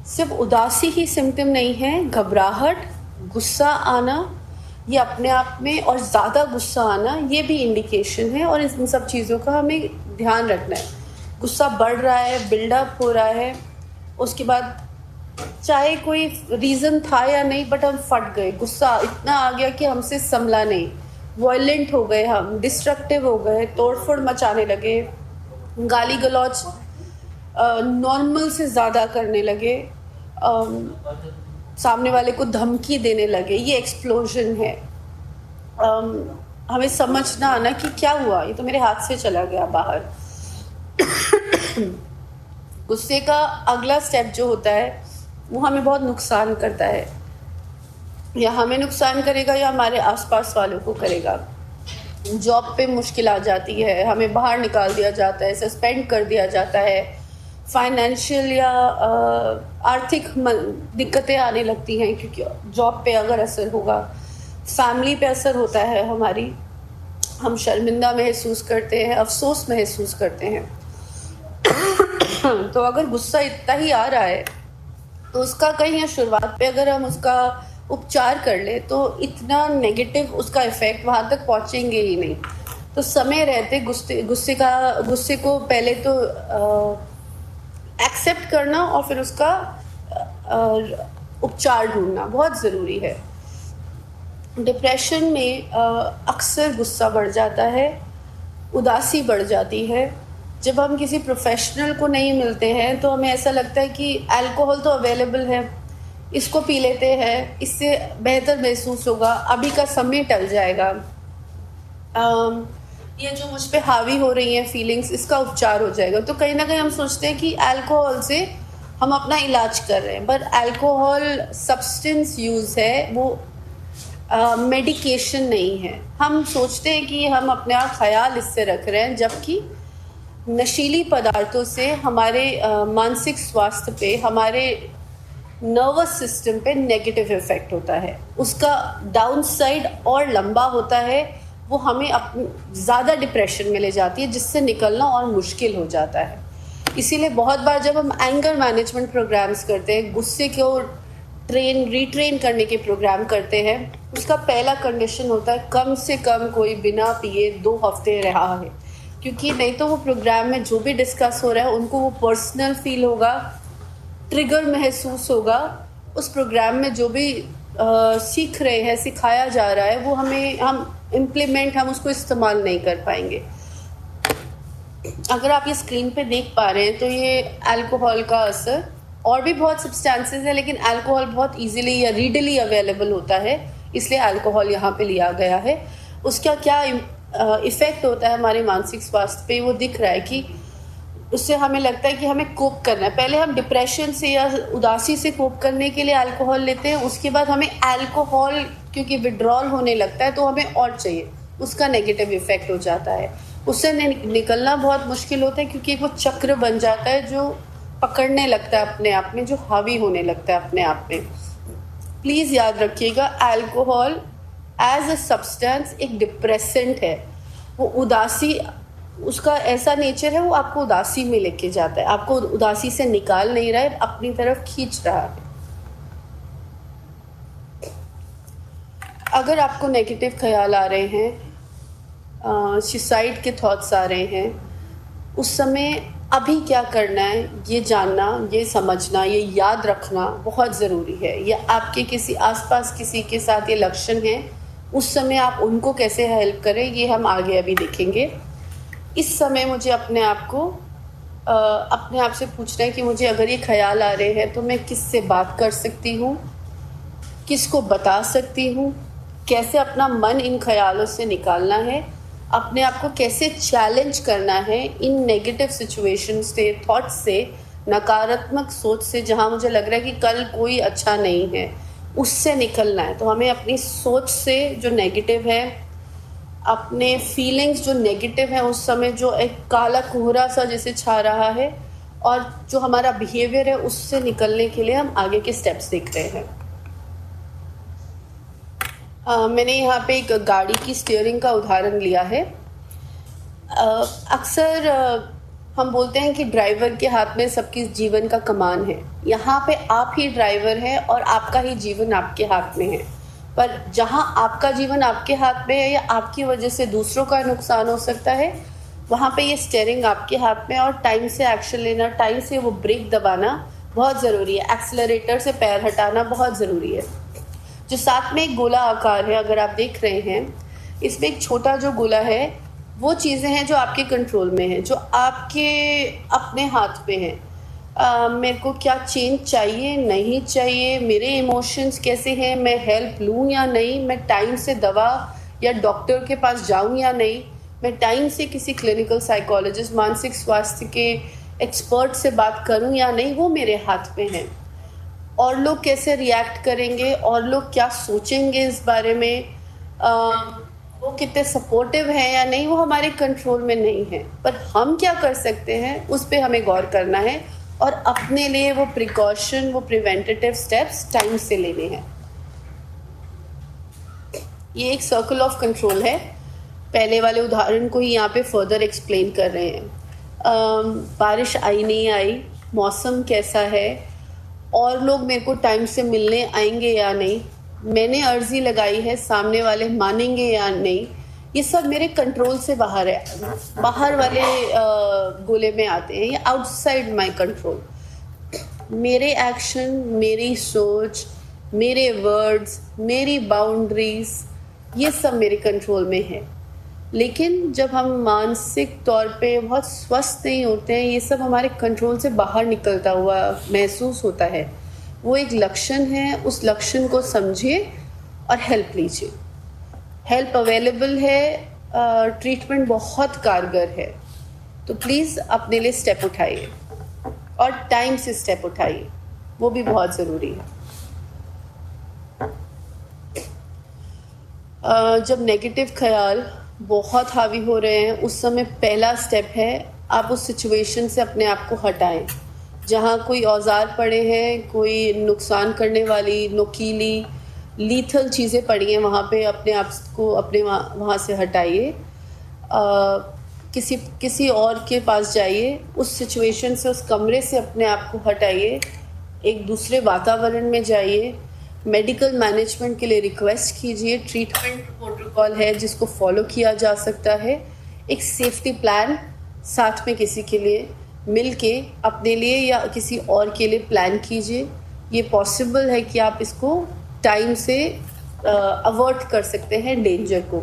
सिर्फ उदासी ही सिम्टम नहीं है, घबराहट, गुस्सा आना, ये अपने आप में, और ज़्यादा गुस्सा आना, ये भी इंडिकेशन है, और इन सब चीज़ों का हमें ध्यान रखना है। गुस्सा बढ़ रहा है, बिल्डअप हो रहा है, उसके बाद चाहे कोई रीज़न था या नहीं, बट हम फट गए, गुस्सा इतना आ गया कि हमसे संभला नहीं, वायलेंट हो गए, हम डिस्ट्रक्टिव हो गए, तोड़फोड़ मचाने लगे, गाली गलौज नॉर्मल से ज़्यादा करने लगे, सामने वाले को धमकी देने लगे, ये एक्सप्लोजन है। हमें समझना आना कि क्या हुआ, ये तो मेरे हाथ से चला गया बाहर। गुस्से का अगला स्टेप जो होता है वो हमें बहुत नुकसान करता है, या हमें नुकसान करेगा या हमारे आसपास वालों को करेगा। जॉब पे मुश्किल आ जाती है, हमें बाहर निकाल दिया जाता है, सस्पेंड कर दिया जाता है, फाइनेंशियल या आर्थिक दिक्कतें आने लगती हैं क्योंकि जॉब पे अगर असर होगा, फैमिली पे असर होता है हमारी, हम शर्मिंदा महसूस करते हैं, अफसोस महसूस करते हैं। तो अगर गुस्सा इतना ही आ रहा है तो उसका कहीं शुरुआत पे अगर हम उसका उपचार कर ले तो इतना नेगेटिव उसका इफ़ेक्ट वहाँ तक पहुँचेंगे ही नहीं। तो समय रहते गुस्से को पहले तो एक्सेप्ट करना और फिर उसका उपचार ढूंढना बहुत ज़रूरी है। डिप्रेशन में अक्सर गुस्सा बढ़ जाता है, उदासी बढ़ जाती है। जब हम किसी प्रोफेशनल को नहीं मिलते हैं तो हमें ऐसा लगता है कि अल्कोहल तो अवेलेबल है, इसको पी लेते हैं, इससे बेहतर महसूस होगा, अभी का समय टल जाएगा। ये जो मुझ पे हावी हो रही हैं फीलिंग्स, इसका उपचार हो जाएगा। तो कहीं ना कहीं हम सोचते हैं कि अल्कोहल से हम अपना इलाज कर रहे हैं, पर अल्कोहल सब्सटेंस यूज़ है, वो मेडिकेशन नहीं है। हम सोचते हैं कि हम अपने आप ख्याल इससे रख रहे हैं, जबकि नशीली पदार्थों से हमारे मानसिक स्वास्थ्य पे, हमारे नर्वस सिस्टम पे नेगेटिव इफ़ेक्ट होता है। उसका डाउन साइड और लंबा होता है, वो हमें ज़्यादा डिप्रेशन में ले जाती है, जिससे निकलना और मुश्किल हो जाता है। इसीलिए बहुत बार जब हम एंगर मैनेजमेंट प्रोग्राम्स करते हैं, गुस्से को रिट्रेन करने के प्रोग्राम करते हैं, उसका पहला कंडीशन होता है कम से कम कोई बिना पिए 2 हफ्ते रहा है, क्योंकि नहीं तो वो प्रोग्राम में जो भी डिस्कस हो रहा है उनको वो पर्सनल फील होगा, ट्रिगर महसूस होगा। उस प्रोग्राम में जो भी सीख रहे हैं, सिखाया जा रहा है, वो हम उसको इस्तेमाल नहीं कर पाएंगे। अगर आप ये स्क्रीन पे देख पा रहे हैं तो ये अल्कोहल का असर, और भी बहुत सब्सटेंसेस है लेकिन अल्कोहल बहुत इजीली या रीडली अवेलेबल होता है, इसलिए अल्कोहल यहाँ पे लिया गया है। उसका क्या इफ़ेक्ट होता है हमारे मानसिक स्वास्थ्य पे, वो दिख रहा है कि उससे हमें लगता है कि हमें कोप करना है। पहले हम डिप्रेशन से या उदासी से कोप करने के लिए अल्कोहल लेते हैं, उसके बाद हमें अल्कोहल क्योंकि विड्रॉल होने लगता है तो हमें और चाहिए, उसका नेगेटिव इफ़ेक्ट हो जाता है। उससे निकलना बहुत मुश्किल होता है क्योंकि वो चक्र बन जाता है जो पकड़ने लगता है अपने आप में, जो हावी होने लगता है अपने आप में। प्लीज़ याद रखिएगा, अल्कोहल एज अ सब्सटेंस एक डिप्रेसेंट है। वो उदासी, उसका ऐसा नेचर है, वो आपको उदासी में लेके जाता है, आपको उदासी से निकाल नहीं रहा है, अपनी तरफ खींच रहा है। अगर आपको नेगेटिव ख्याल आ रहे हैं, सुसाइड के थॉट्स आ रहे हैं, उस समय अभी क्या करना है ये जानना, ये समझना, ये याद रखना बहुत ज़रूरी है। या आपके किसी आसपास किसी के साथ ये लक्षण है, उस समय आप उनको कैसे हेल्प करें ये हम आगे अभी देखेंगे। इस समय मुझे अपने आप से पूछना है कि मुझे अगर ये ख्याल आ रहे हैं तो मैं किससे बात कर सकती हूँ, किसको बता सकती हूँ, कैसे अपना मन इन ख्यालों से निकालना है, अपने आप को कैसे चैलेंज करना है इन नेगेटिव सिचुएशन से, थॉट्स से, नकारात्मक सोच से, जहाँ मुझे लग रहा है कि कल कोई अच्छा नहीं है, उससे निकलना है। तो हमें अपनी सोच से जो नेगेटिव है, अपने फीलिंग्स जो नेगेटिव है, उस समय जो एक काला कोहरा सा जैसे छा रहा है, और जो हमारा बिहेवियर है उससे निकलने के लिए हम आगे के स्टेप्स देख रहे हैं। मैंने यहाँ पे एक गाड़ी की स्टीयरिंग का उदाहरण लिया है। अक्सर हम बोलते हैं कि ड्राइवर के हाथ में सबकी जीवन का कमान है। यहाँ पे आप ही ड्राइवर हैं और आपका ही जीवन आपके हाथ में है। पर जहाँ आपका जीवन आपके हाथ में है या आपकी वजह से दूसरों का नुकसान हो सकता है, वहाँ पे ये स्टीयरिंग आपके हाथ में, और टाइम से एक्शन लेना, टाइम से वो ब्रेक दबाना बहुत ज़रूरी है। एक्सेलरेटर से पैर हटाना बहुत ज़रूरी है। जो साथ में एक गोला आकार है, अगर आप देख रहे हैं, इसमें एक छोटा जो गोला है, वो चीज़ें हैं जो आपके कंट्रोल में हैं, जो आपके अपने हाथ में हैं। मेरे को क्या चेंज चाहिए, नहीं चाहिए, मेरे इमोशंस कैसे हैं, मैं हेल्प लूँ या नहीं, मैं टाइम से दवा या डॉक्टर के पास जाऊँ या नहीं, मैं टाइम से किसी क्लिनिकल साइकोलॉजिस्ट, मानसिक स्वास्थ्य के एक्सपर्ट से बात करूँ या नहीं, वो मेरे हाथ में है। और लोग कैसे रिएक्ट करेंगे और लोग क्या सोचेंगे इस बारे में, वो कितने सपोर्टिव हैं या नहीं, वो हमारे कंट्रोल में नहीं है। पर हम क्या कर सकते हैं उस पर हमें गौर करना है, और अपने लिए वो प्रिकॉशन, वो प्रिवेंटेटिव स्टेप्स टाइम से लेने हैं। ये एक सर्कल ऑफ कंट्रोल है। पहले वाले उदाहरण को ही यहाँ पे फर्दर एक्सप्लेन कर रहे हैं। बारिश आई नहीं आई, मौसम कैसा है, और लोग मेरे को टाइम से मिलने आएंगे या नहीं, मैंने अर्जी लगाई है, सामने वाले मानेंगे या नहीं, ये सब मेरे कंट्रोल से बाहर है, बाहर वाले गोले में आते हैं, ये आउटसाइड माय कंट्रोल। मेरे एक्शन, मेरी सोच, मेरे वर्ड्स, मेरी बाउंड्रीज, ये सब मेरे कंट्रोल में है। लेकिन जब हम मानसिक तौर पे बहुत स्वस्थ नहीं होते हैं, ये सब हमारे कंट्रोल से बाहर निकलता हुआ महसूस होता है। वो एक लक्षण है, उस लक्षण को समझिए और हेल्प लीजिए। हेल्प अवेलेबल है, ट्रीटमेंट बहुत कारगर है। तो प्लीज़ अपने लिए स्टेप उठाइए, और टाइम से स्टेप उठाइए, वो भी बहुत ज़रूरी है। जब नेगेटिव ख्याल बहुत हावी हो रहे हैं, उस समय पहला स्टेप है आप उस सिचुएशन से अपने आप को हटाएं। जहाँ कोई औजार पड़े हैं, कोई नुकसान करने वाली नुकीली लीथल चीज़ें पड़ी हैं, वहाँ पे अपने आप को अपने वहाँ से हटाइए। किसी और के पास जाइए, उस सिचुएशन से, उस कमरे से अपने आप को हटाइए, एक दूसरे वातावरण में जाइए, मेडिकल मैनेजमेंट के लिए रिक्वेस्ट कीजिए। ट्रीटमेंट प्रोटोकॉल है जिसको फॉलो किया जा सकता है। एक सेफ्टी प्लान साथ में किसी के लिए मिल के अपने लिए या किसी और के लिए प्लान कीजिए। ये पॉसिबल है कि आप इसको टाइम से अवॉइड कर सकते हैं डेंजर को।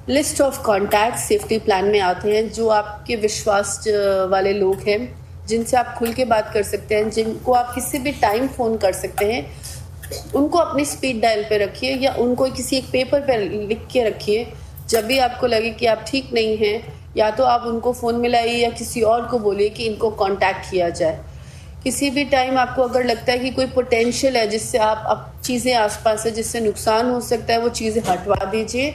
List of contact safety plan में आते हैं, जो आपके विश्वास वाले लोग हैं, जिनसे आप खुल के बात कर सकते हैं, जिनको आप किसी भी टाइम फ़ोन कर सकते हैं, उनको अपनी स्पीड डायल पे रखिए, या उनको किसी एक पेपर पर लिख के रखिए जब भी आपको लगे कि आप ठीक नहीं हैं, या तो आप उनको फ़ोन मिलाइए या किसी और को बोलिए कि इनको कांटेक्ट किया जाए। किसी भी टाइम आपको अगर लगता है कि कोई पोटेंशियल है जिससे आप चीज़ें आसपास है जिससे नुकसान हो सकता है, वो चीज़ें हटवा दीजिए,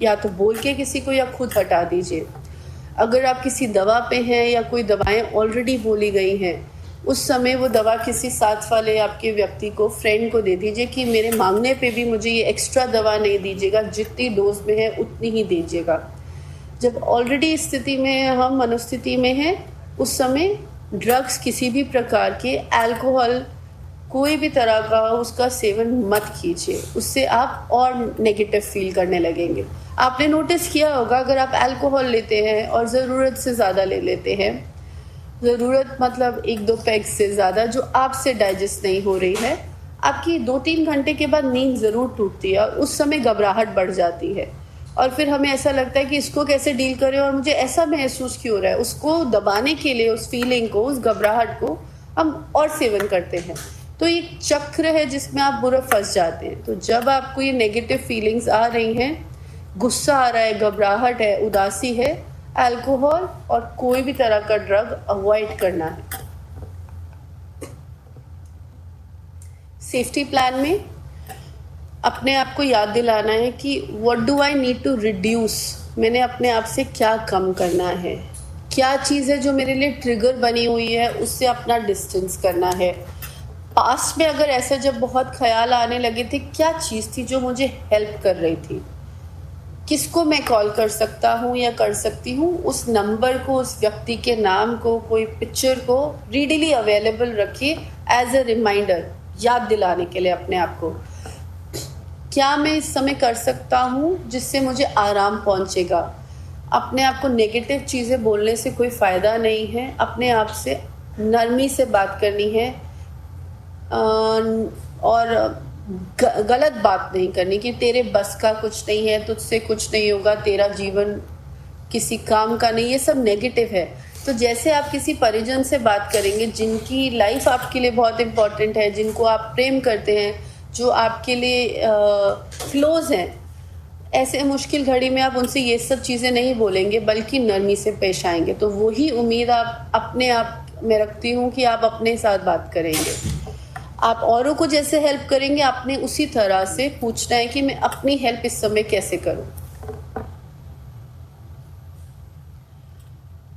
या तो बोल के किसी को या खुद हटा दीजिए। अगर आप किसी दवा पे हैं या कोई दवाएं ऑलरेडी बोली गई हैं, उस समय वो दवा किसी साथ वाले आपके व्यक्ति को, फ्रेंड को दे दीजिए कि मेरे मांगने पे भी मुझे ये एक्स्ट्रा दवा नहीं दीजिएगा, जितनी डोज में है उतनी ही दीजिएगा। जब ऑलरेडी इस स्थिति में हम मनोस्थिति में हैं, उस समय ड्रग्स किसी भी प्रकार के, अल्कोहल, कोई भी तरह का उसका सेवन मत कीजिए, उससे आप और नेगेटिव फील करने लगेंगे। आपने नोटिस किया होगा, अगर आप अल्कोहल लेते हैं और ज़रूरत से ज़्यादा ले लेते हैं, ज़रूरत मतलब 1-2 पैग से ज़्यादा जो आपसे डाइजेस्ट नहीं हो रही है, आपकी 2-3 घंटे के बाद नींद ज़रूर टूटती है और उस समय घबराहट बढ़ जाती है, और फिर हमें ऐसा लगता है कि इसको कैसे डील करें और मुझे ऐसा महसूस क्यों हो रहा है। उसको दबाने के लिए, उस फीलिंग को, उस घबराहट को हम और सेवन करते हैं। तो ये चक्र है जिसमें आप बुरा फंस जाते हैं। तो जब आपको ये नेगेटिव फीलिंग्स आ रही हैं, गुस्सा आ रहा है, घबराहट है, उदासी है, अल्कोहल और कोई भी तरह का ड्रग अवॉइड करना है। सेफ्टी प्लान में अपने आप को याद दिलाना है कि what do I need to reduce, मैंने अपने आप से क्या कम करना है, क्या चीज़ है जो मेरे लिए ट्रिगर बनी हुई है, उससे अपना डिस्टेंस करना है। पास्ट में अगर ऐसा जब बहुत ख्याल आने लगे थे, क्या चीज़ थी जो मुझे हेल्प कर रही थी, किसको मैं कॉल कर सकता हूँ या कर सकती हूँ, उस नंबर को, उस व्यक्ति के नाम को, कोई पिक्चर को रीडिली अवेलेबल रखिए एज अ रिमाइंडर, याद दिलाने के लिए अपने आप को। क्या मैं इस समय कर सकता हूँ जिससे मुझे आराम पहुँचेगा। अपने आप को नेगेटिव चीज़ें बोलने से कोई फ़ायदा नहीं है, अपने आप से नरमी से बात करनी है और गलत बात नहीं करनी कि तेरे बस का कुछ नहीं है, तुझसे कुछ नहीं होगा, तेरा जीवन किसी काम का नहीं, ये सब नेगेटिव है। तो जैसे आप किसी परिजन से बात करेंगे जिनकी लाइफ आपके लिए बहुत इम्पॉर्टेंट है, जिनको आप प्रेम करते हैं, जो आपके लिए क्लोज हैं, ऐसे मुश्किल घड़ी में आप उनसे ये सब चीज़ें नहीं बोलेंगे बल्कि नरमी से पेश आएंगे। तो वही उम्मीद आप अपने आप में रखती हूँ कि आप अपने साथ बात करेंगे। आप औरों को जैसे हेल्प करेंगे, आपने उसी तरह से पूछना है कि मैं अपनी हेल्प इस समय कैसे करूं।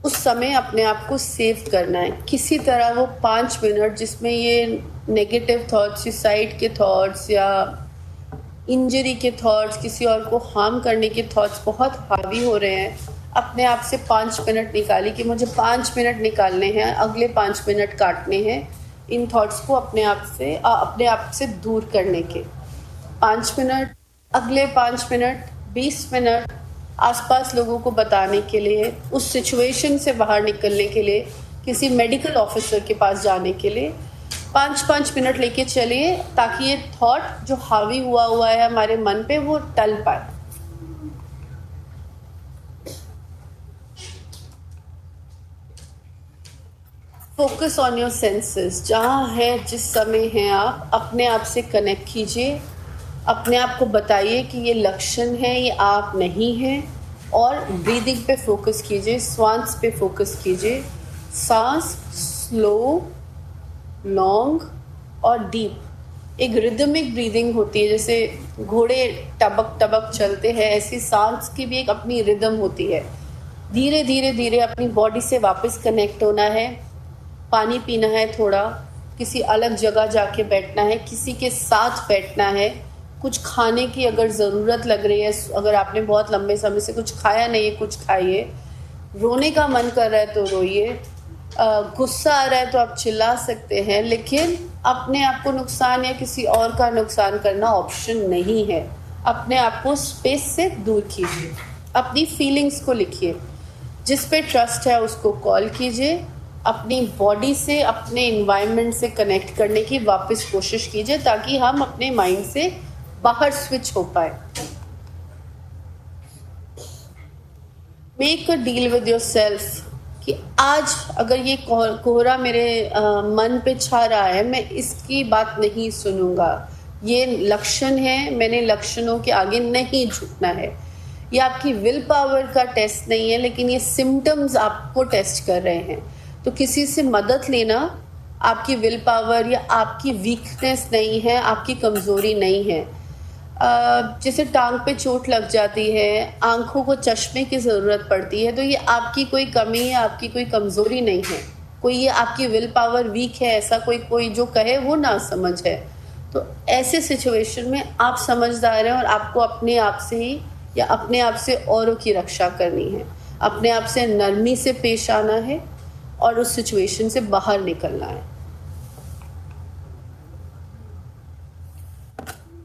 उस समय अपने आप को सेव करना है किसी तरह, वो 5 मिनट जिसमें ये नेगेटिव थॉट्स, सुसाइड के थॉट्स या इंजरी के थॉट्स, किसी और को हार्म करने के थॉट्स बहुत हावी हो रहे हैं, अपने आप से 5 मिनट निकालिए कि मुझे 5 मिनट निकालने हैं, अगले 5 मिनट काटने हैं इन थॉट्स को अपने आप से दूर करने के। 5 मिनट, अगले 5 मिनट, 20 मिनट आसपास लोगों को बताने के लिए, उस सिचुएशन से बाहर निकलने के लिए, किसी मेडिकल ऑफिसर के पास जाने के लिए 5-5 मिनट लेके चलिए, ताकि ये थॉट जो हावी हुआ है हमारे मन पे वो टल पाए। फोकस ऑन योर सेंसेस, जहाँ है, जिस समय हैं आप, अपने आप से कनेक्ट कीजिए, अपने आप को बताइए कि ये लक्षण है, ये आप नहीं हैं, और ब्रीदिंग पे फोकस कीजिए, श्वास पे फोकस कीजिए। सांस स्लो, लॉन्ग और डीप, एक रिदमिक ब्रीदिंग होती है, जैसे घोड़े टबक टबक चलते हैं, ऐसी सांस की भी एक अपनी रिदम होती है। धीरे धीरे धीरे अपनी बॉडी से वापस कनेक्ट होना है, पानी पीना है थोड़ा, किसी अलग जगह जाके बैठना है, किसी के साथ बैठना है, कुछ खाने की अगर ज़रूरत लग रही है, अगर आपने बहुत लंबे समय से कुछ खाया नहीं है, कुछ खाइए। रोने का मन कर रहा है तो रोइए, गुस्सा आ रहा है तो आप चिल्ला सकते हैं, लेकिन अपने आप को नुकसान या किसी और का नुकसान करना ऑप्शन नहीं है। अपने आप को स्पेस से दूर कीजिए, अपनी फीलिंग्स को लिखिए, जिस पे ट्रस्ट है उसको कॉल कीजिए, अपनी बॉडी से, अपने इन्वायरमेंट से कनेक्ट करने की वापस कोशिश कीजिए, ताकि हम अपने माइंड से बाहर स्विच हो पाए। Make a deal with your self कि आज अगर ये कोहरा मेरे मन पे छा रहा है, मैं इसकी बात नहीं सुनूंगा, ये लक्षण है, मैंने लक्षणों के आगे नहीं झुकना है। ये आपकी विल पावर का टेस्ट नहीं है, लेकिन ये सिम्टम्स आपको टेस्ट कर रहे हैं। तो किसी से मदद लेना आपकी विल पावर या आपकी वीकनेस नहीं है, आपकी कमज़ोरी नहीं है। जैसे टांग पे चोट लग जाती है, आंखों को चश्मे की ज़रूरत पड़ती है, तो ये आपकी कोई कमी है, आपकी कोई कमज़ोरी नहीं है। कोई ये आपकी विल पावर वीक है ऐसा कोई जो कहे वो ना समझ है। तो ऐसे सिचुएशन में आप समझदार हैं और आपको अपने आप से ही या अपने आप से औरों की रक्षा करनी है, अपने आप से नरमी से पेश आना है और उस सिचुएशन से बाहर निकलना है।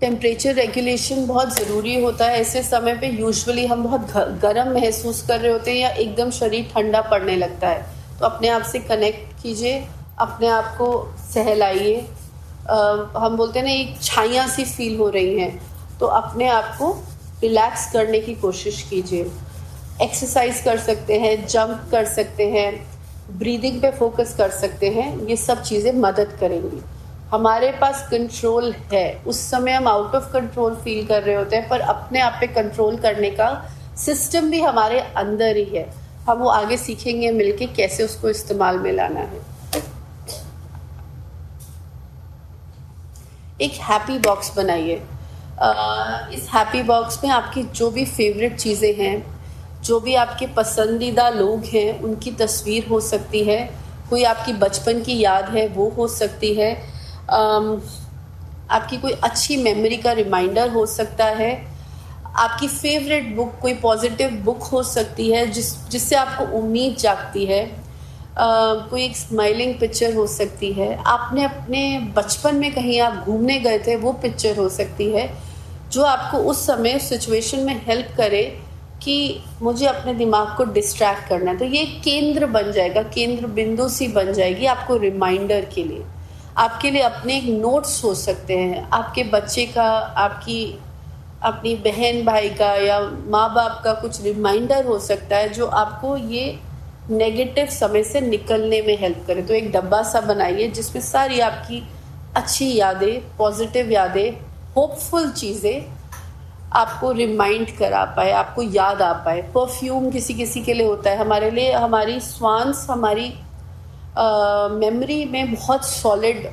टेम्परेचर रेगुलेशन बहुत ज़रूरी होता है। ऐसे समय पे यूजुअली हम बहुत गर्म महसूस कर रहे होते हैं या एकदम शरीर ठंडा पड़ने लगता है, तो अपने आप से कनेक्ट कीजिए, अपने आप को सहलाइए। हम बोलते हैं ना, एक छाइयाँ सी फील हो रही हैं, तो अपने आप को रिलैक्स करने की कोशिश कीजिए। एक्सरसाइज कर सकते हैं, जंप कर सकते हैं, ब्रीदिंग पे फोकस कर सकते हैं, ये सब चीज़ें मदद करेंगी। हमारे पास कंट्रोल है, उस समय हम आउट ऑफ कंट्रोल फील कर रहे होते हैं, पर अपने आप पे कंट्रोल करने का सिस्टम भी हमारे अंदर ही है। हम वो आगे सीखेंगे मिलके कैसे उसको इस्तेमाल में लाना है। एक हैप्पी बॉक्स बनाइए। इस हैप्पी बॉक्स में आपकी जो भी फेवरेट चीज़ें हैं, जो भी आपके पसंदीदा लोग हैं, उनकी तस्वीर हो सकती है, कोई आपकी बचपन की याद है वो हो सकती है, आपकी कोई अच्छी मेमोरी का रिमाइंडर हो सकता है, आपकी फेवरेट बुक, कोई पॉजिटिव बुक हो सकती है जिससे आपको उम्मीद जागती है, कोई एक स्माइलिंग पिक्चर हो सकती है, आपने अपने बचपन में कहीं आप घूमने गए थे वो पिक्चर हो सकती है, जो आपको उस समय सिचुएशन में हेल्प करे कि मुझे अपने दिमाग को डिस्ट्रैक्ट करना है। तो ये केंद्र बन जाएगा, केंद्र बिंदु सी बन जाएगी आपको रिमाइंडर के लिए। आपके लिए अपने एक नोट्स हो सकते हैं, आपके बच्चे का, आपकी अपनी बहन भाई का या माँ बाप का कुछ रिमाइंडर हो सकता है जो आपको ये नेगेटिव समय से निकलने में हेल्प करे। तो एक डब्बा सा बनाइए जिसमें सारी आपकी अच्छी यादें, पॉजिटिव यादें, होपफुल चीज़ें आपको रिमाइंड करा पाए, आपको याद आ पाए। परफ्यूम किसी किसी के लिए होता है, हमारे लिए हमारी स्वांस हमारी मेमोरी में बहुत सॉलिड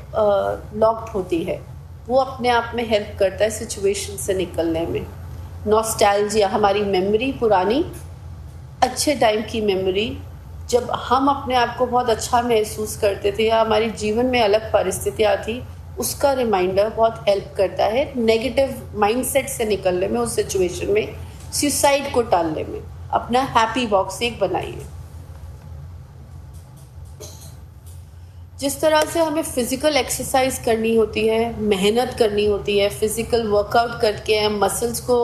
लॉक्ड होती है, वो अपने आप में हेल्प करता है सिचुएशन से निकलने में। नॉस्टैल्जिया, हमारी मेमोरी, पुरानी अच्छे टाइम की मेमोरी, जब हम अपने आप को बहुत अच्छा महसूस करते थे या हमारी जीवन में अलग परिस्थितियाँ थी, उसका रिमाइंडर बहुत हेल्प करता है नेगेटिव माइंडसेट से निकलने में, उस सिचुएशन में, सुसाइड को टालने में। अपना हैप्पी बॉक्स एक बनाइए। जिस तरह से हमें फ़िज़िकल एक्सरसाइज करनी होती है, मेहनत करनी होती है, फ़िज़िकल वर्कआउट करके हम मसल्स को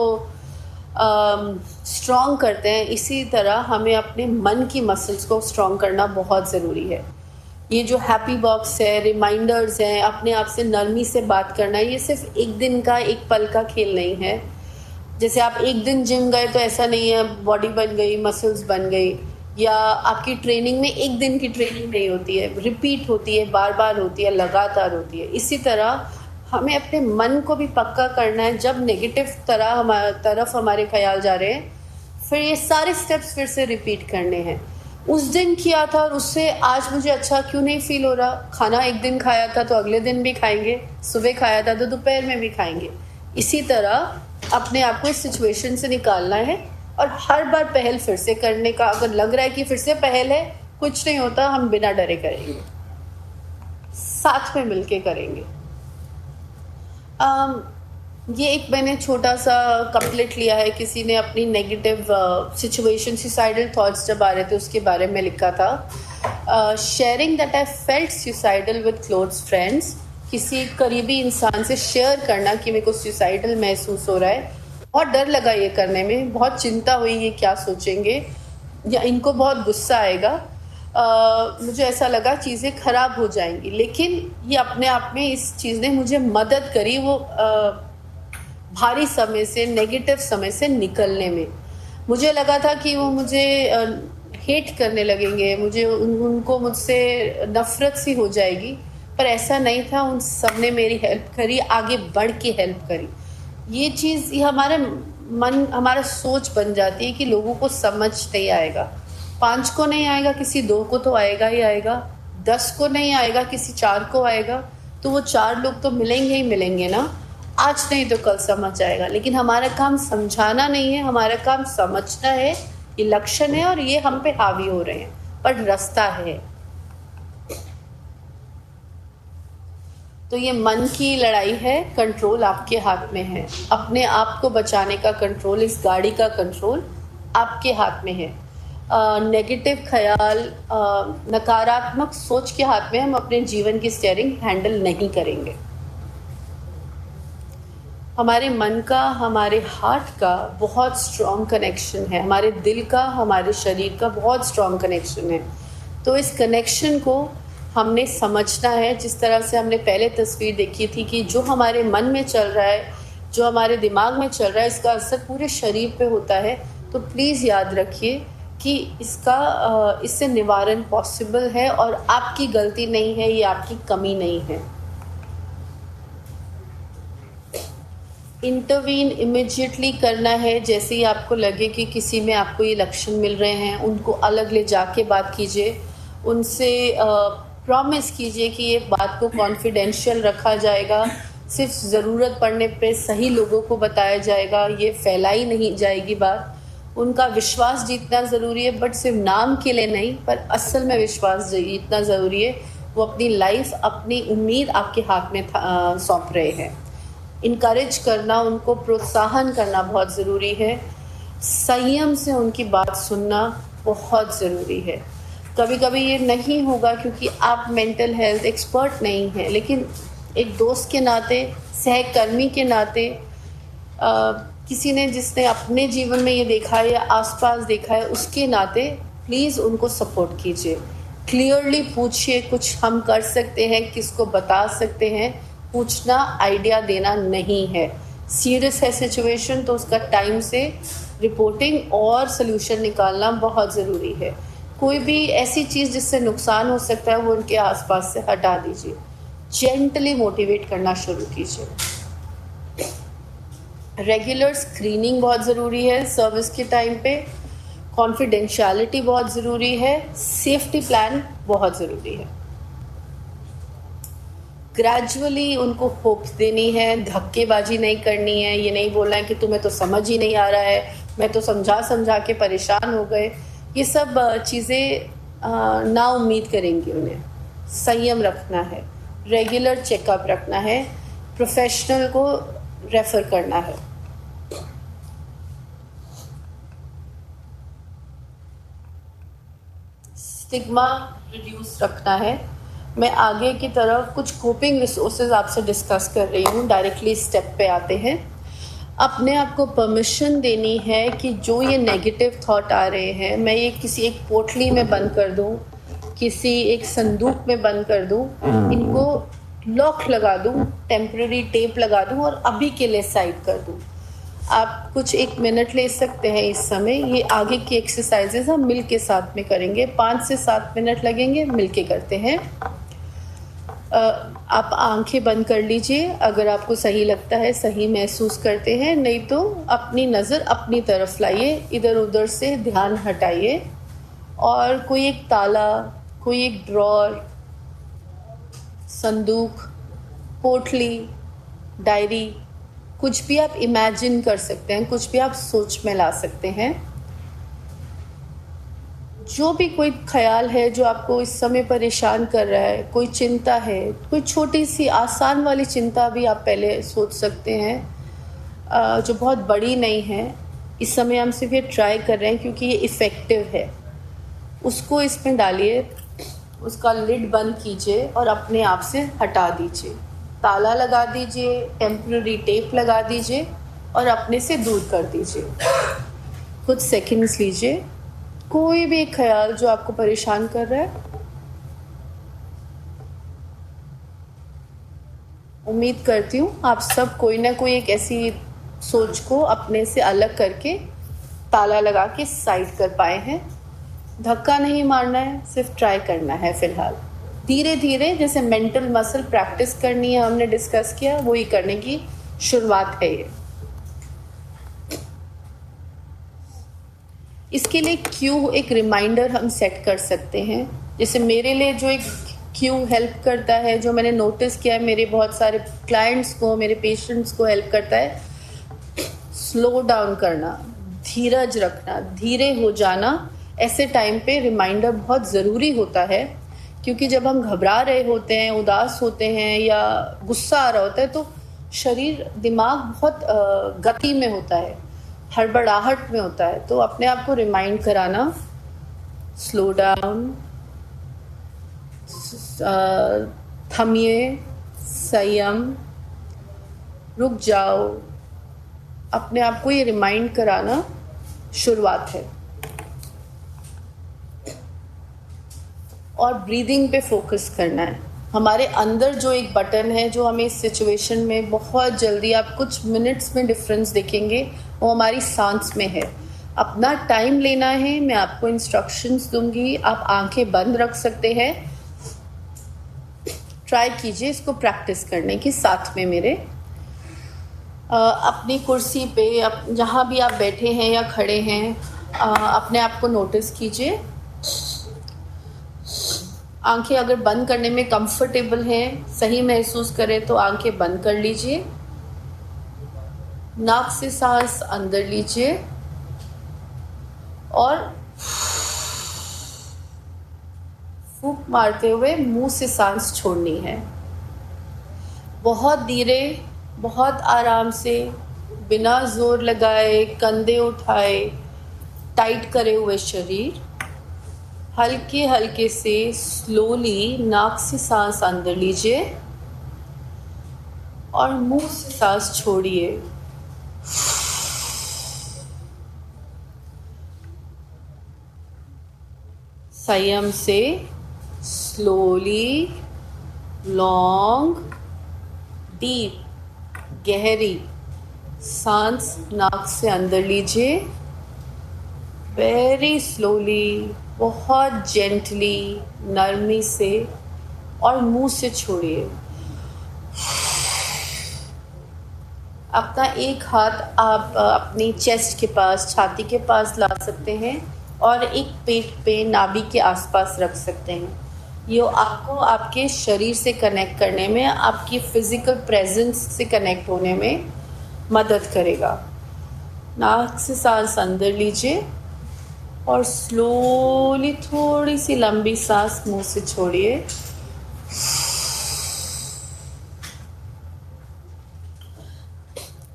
स्ट्रॉन्ग करते हैं, इसी तरह हमें अपने मन की मसल्स को स्ट्रॉन्ग करना बहुत ज़रूरी है। ये जो हैप्पी बॉक्स है, रिमाइंडर्स हैं, अपने आप से नरमी से बात करना, ये सिर्फ एक दिन का, एक पल का खेल नहीं है। जैसे आप एक दिन जिम गए तो ऐसा नहीं है बॉडी बन गई, मसल्स बन गई, या आपकी ट्रेनिंग में एक दिन की ट्रेनिंग नहीं होती है, रिपीट होती है, बार बार होती है, लगातार होती है। इसी तरह हमें अपने मन को भी पक्का करना है। जब नेगेटिव तरफ हमारे ख्याल जा रहे हैं, फिर ये सारे स्टेप्स फिर से रिपीट करने हैं। उस दिन किया था और उससे आज मुझे अच्छा क्यों नहीं फील हो रहा। खाना एक दिन खाया था तो अगले दिन भी खाएंगे, सुबह खाया था तो दोपहर में भी खाएंगे। इसी तरह अपने आप को इस सिचुएशन से निकालना है और हर बार पहल फिर से करने का। अगर लग रहा है कि फिर से पहल है, कुछ नहीं होता, हम बिना डरे करेंगे, साथ में मिलके करेंगे। ये एक मैंने छोटा सा कपलेट लिया है, किसी ने अपनी नेगेटिव सिचुएशन, सुसाइडल थॉट्स जब आ रहे थे उसके बारे में लिखा था। Sharing that I felt suicidal with close friends, किसी करीबी इंसान से शेयर करना कि मेरे को सुसाइडल महसूस हो रहा है, बहुत डर लगा ये करने में, बहुत चिंता हुई ये क्या सोचेंगे या इनको बहुत गुस्सा आएगा, मुझे ऐसा लगा चीज़ें ख़राब हो जाएंगी। लेकिन ये अपने आप में इस चीज़ ने मुझे मदद करी वो भारी समय से, नेगेटिव समय से निकलने में। मुझे लगा था कि वो मुझे हेट करने लगेंगे, मुझे उनको मुझसे नफ़रत सी हो जाएगी, पर ऐसा नहीं था। उन सब ने मेरी हेल्प करी, आगे बढ़ के हेल्प करी। ये चीज़, ये हमारे मन हमारा सोच बन जाती है कि लोगों को समझ नहीं आएगा। 5 को नहीं आएगा, किसी 2 को तो आएगा ही आएगा, 10 को नहीं आएगा, किसी 4 को आएगा, तो वो 4 लोग तो मिलेंगे ही मिलेंगे ना। आज नहीं तो कल समझ आएगा। लेकिन हमारा काम समझाना नहीं है, हमारा काम समझना है। ये लक्षण है और ये हम पे हावी हो रहे हैं, पर रास्ता है। तो ये मन की लड़ाई है, कंट्रोल आपके हाथ में है। अपने आप को बचाने का कंट्रोल, इस गाड़ी का कंट्रोल आपके हाथ में है। नेगेटिव ख्याल, नकारात्मक सोच के हाथ में हम अपने जीवन की स्टीयरिंग हैंडल नहीं करेंगे। हमारे मन का, हमारे हार्ट का बहुत स्ट्रॉन्ग कनेक्शन है, हमारे दिल का, हमारे शरीर का बहुत स्ट्रॉन्ग कनेक्शन है। तो इस कनेक्शन को हमने समझना है। जिस तरह से हमने पहले तस्वीर देखी थी कि जो हमारे मन में चल रहा है, जो हमारे दिमाग में चल रहा है, इसका असर पूरे शरीर पे होता है। तो प्लीज़ याद रखिए कि इससे निवारण पॉसिबल है और आपकी गलती नहीं है, ये आपकी कमी नहीं है। इंटरवीन इमिडिएटली करना है। जैसे ही आपको लगे कि किसी में आपको ये लक्षण मिल रहे हैं, उनको अलग ले जाके बात कीजिए, उनसे प्रॉमिस कीजिए कि ये बात को कॉन्फिडेंशियल रखा जाएगा, सिर्फ ज़रूरत पड़ने पे सही लोगों को बताया जाएगा, ये फैलाई नहीं जाएगी बात। उनका विश्वास जीतना ज़रूरी है, बट सिर्फ नाम के लिए नहीं, पर असल में विश्वास जीतना ज़रूरी है। वो अपनी लाइफ, अपनी उम्मीद आपके हाथ में सौंप रहे हैं। इनकरेज करना, उनको प्रोत्साहन करना बहुत ज़रूरी है। संयम से उनकी बात सुनना बहुत ज़रूरी है। कभी कभी ये नहीं होगा क्योंकि आप मेंटल हेल्थ एक्सपर्ट नहीं हैं, लेकिन एक दोस्त के नाते, सहकर्मी के नाते, किसी ने जिसने अपने जीवन में ये देखा है या आसपास देखा है, उसके नाते प्लीज़ उनको सपोर्ट कीजिए। क्लियरली पूछिए, कुछ हम कर सकते हैं, किसको बता सकते हैं। पूछना आइडिया देना नहीं है। सीरियस है सिचुएशन तो उसका टाइम से रिपोर्टिंग और सल्यूशन निकालना बहुत ज़रूरी है। कोई भी ऐसी चीज़ जिससे नुकसान हो सकता है, वो उनके आसपास से हटा दीजिए। जेंटली मोटिवेट करना शुरू कीजिए। रेगुलर स्क्रीनिंग बहुत ज़रूरी है सर्विस के टाइम पे। कॉन्फिडेंशियलिटी बहुत ज़रूरी है। सेफ्टी प्लान बहुत ज़रूरी है। ग्रेजुअली उनको होप देनी है, धक्केबाजी नहीं करनी है। ये नहीं बोलना है कि तुम्हें तो समझ ही नहीं आ रहा है, मैं तो समझा के परेशान हो गए। ये सब चीज़ें ना उम्मीद करेंगी उन्हें। संयम रखना है, रेगुलर चेकअप रखना है, प्रोफेशनल को रेफ़र करना है। स्टिग्मा रिड्यूस रखना है। मैं आगे की तरफ कुछ कोपिंग रिसोर्सेज आपसे डिस्कस कर रही हूँ। डायरेक्टली स्टेप पे आते हैं। अपने आप को परमिशन देनी है कि जो ये नेगेटिव थॉट आ रहे हैं, मैं ये किसी एक पोटली में बंद कर दूँ, किसी एक संदूक में बंद कर दूँ, इनको लॉक लगा दूँ, टेम्पररी टेप लगा दूँ और अभी के लिए साइड कर दूँ। आप कुछ 1 मिनट ले सकते हैं इस समय। ये आगे की एक्सरसाइजेज हम मिल के साथ में करेंगे। 5 से 7 मिनट लगेंगे, मिल के करते हैं। आप आंखें बंद कर लीजिए अगर आपको सही लगता है, सही महसूस करते हैं। नहीं तो अपनी नज़र अपनी तरफ लाइए, इधर उधर से ध्यान हटाइए और कोई एक ताला, कोई एक ड्रॉर, संदूक, पोटली, डायरी, कुछ भी आप इमेजिन कर सकते हैं, कुछ भी आप सोच में ला सकते हैं। जो भी कोई ख्याल है जो आपको इस समय परेशान कर रहा है, कोई चिंता है, कोई छोटी सी आसान वाली चिंता भी आप पहले सोच सकते हैं, जो बहुत बड़ी नहीं है। इस समय हम सिर्फ ये ट्राई कर रहे हैं क्योंकि ये इफ़ेक्टिव है। उसको इसमें डालिए, उसका लिड बंद कीजिए और अपने आप से हटा दीजिए। ताला लगा दीजिए, टेम्पररी टेप लगा दीजिए और अपने से दूर कर दीजिए। कुछ सेकंड्स लीजिए। कोई भी एक ख्याल जो आपको परेशान कर रहा है, उम्मीद करती हूँ आप सब कोई ना कोई एक ऐसी सोच को अपने से अलग करके ताला लगा के साइड कर पाए हैं। धक्का नहीं मारना है, सिर्फ ट्राई करना है फ़िलहाल। धीरे धीरे जैसे मेंटल मसल प्रैक्टिस करनी है, हमने डिस्कस किया, वही करने की शुरुआत है ये। इसके लिए क्यू, एक रिमाइंडर हम सेट कर सकते हैं। जैसे मेरे लिए जो एक क्यू हेल्प करता है, जो मैंने नोटिस किया है मेरे बहुत सारे क्लाइंट्स को, मेरे पेशेंट्स को हेल्प करता है, स्लो डाउन करना, धीरज रखना, धीरे हो जाना। ऐसे टाइम पे रिमाइंडर बहुत ज़रूरी होता है, क्योंकि जब हम घबरा रहे होते हैं, उदास होते हैं या गुस्सा आ रहा होता है, तो शरीर, दिमाग बहुत गति में होता है, हड़बड़ाहट में होता है। तो अपने आप को रिमाइंड कराना, स्लो डाउन, थमिए, संयम, रुक जाओ, अपने आप को ये रिमाइंड कराना शुरुआत है। और ब्रीदिंग पे फोकस करना है। हमारे अंदर जो एक बटन है जो हमें इस सिचुएशन में बहुत जल्दी, आप कुछ मिनट्स में डिफरेंस देखेंगे, वो हमारी सांस में है। अपना टाइम लेना है, मैं आपको इंस्ट्रक्शंस दूंगी, आप आंखें बंद रख सकते हैं। ट्राई कीजिए इसको प्रैक्टिस करने की साथ में मेरे। अपनी कुर्सी पे, जहाँ भी आप बैठे हैं या खड़े हैं, अपने आप को नोटिस कीजिए। आंखें अगर बंद करने में कंफर्टेबल हैं, सही महसूस करें तो आंखें बंद कर लीजिए। नाक से सांस अंदर लीजिए और फूंक मारते हुए मुंह से सांस छोड़नी है। बहुत धीरे, बहुत आराम से, बिना जोर लगाए, कंधे उठाए, टाइट करे हुए शरीर, हल्के हल्के से स्लोली नाक से सांस अंदर लीजिए और मुंह से सांस छोड़िए। संयम से स्लोली, लॉन्ग, डीप, गहरी सांस नाक से अंदर लीजिए। वेरी स्लोली, बहुत जेंटली, नरमी से, और मुंह से छोड़िए। अपना एक हाथ आप अपनी चेस्ट के पास, छाती के पास ला सकते हैं और एक पेट पे, नाभि के आसपास रख सकते हैं। ये आपको आपके शरीर से कनेक्ट करने में, आपकी फिजिकल प्रेजेंस से कनेक्ट होने में मदद करेगा। नाक से सांस अंदर लीजिए और स्लोली थोड़ी सी लंबी सांस मुंह से छोड़िए।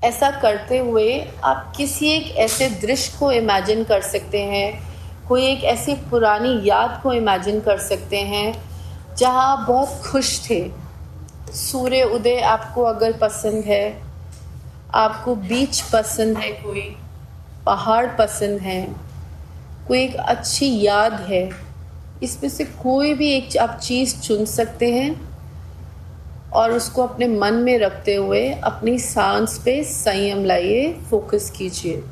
ऐसा करते हुए आप किसी एक ऐसे दृश्य को इमेजिन कर सकते हैं, कोई एक ऐसी पुरानी याद को इमेजिन कर सकते हैं जहां आप बहुत खुश थे। सूर्य उदय आपको अगर पसंद है, आपको बीच पसंद है, कोई पहाड़ पसंद है, कोई एक अच्छी याद है, इसमें से कोई भी एक आप चीज़ चुन सकते हैं और उसको अपने मन में रखते हुए अपनी सांस पे संयम लाइए, फोकस कीजिए।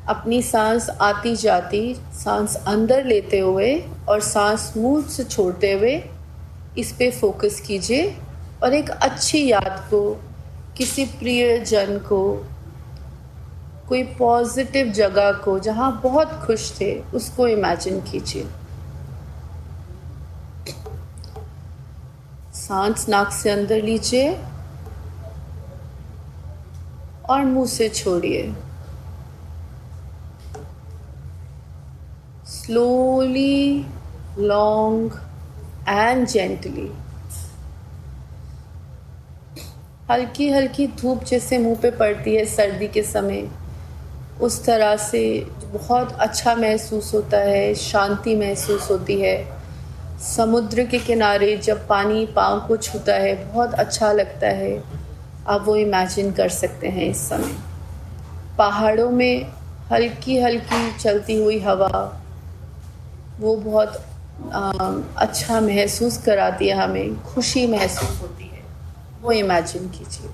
अपनी सांस आती जाती, सांस अंदर लेते हुए और सांस मुंह से छोड़ते हुए इस पे फोकस कीजिए और एक अच्छी याद को, किसी प्रियजन को, कोई पॉजिटिव जगह को जहाँ बहुत खुश थे, उसको इमेजिन कीजिए। सांस नाक से अंदर लीजिए और मुंह से छोड़िए। Slowly, long and gently. हल्की हल्की धूप जैसे मुंह पे पड़ती है सर्दी के समय, उस तरह से बहुत अच्छा महसूस होता है, शांति महसूस होती है। समुद्र के किनारे जब पानी पाँव को छूता है, बहुत अच्छा लगता है। आप वो इमेजिन कर सकते हैं इस समय। पहाड़ों में हल्की हल्की चलती हुई हवा, वो बहुत अच्छा महसूस कराती है, हमें खुशी महसूस होती है, वो इमेजिन कीजिए।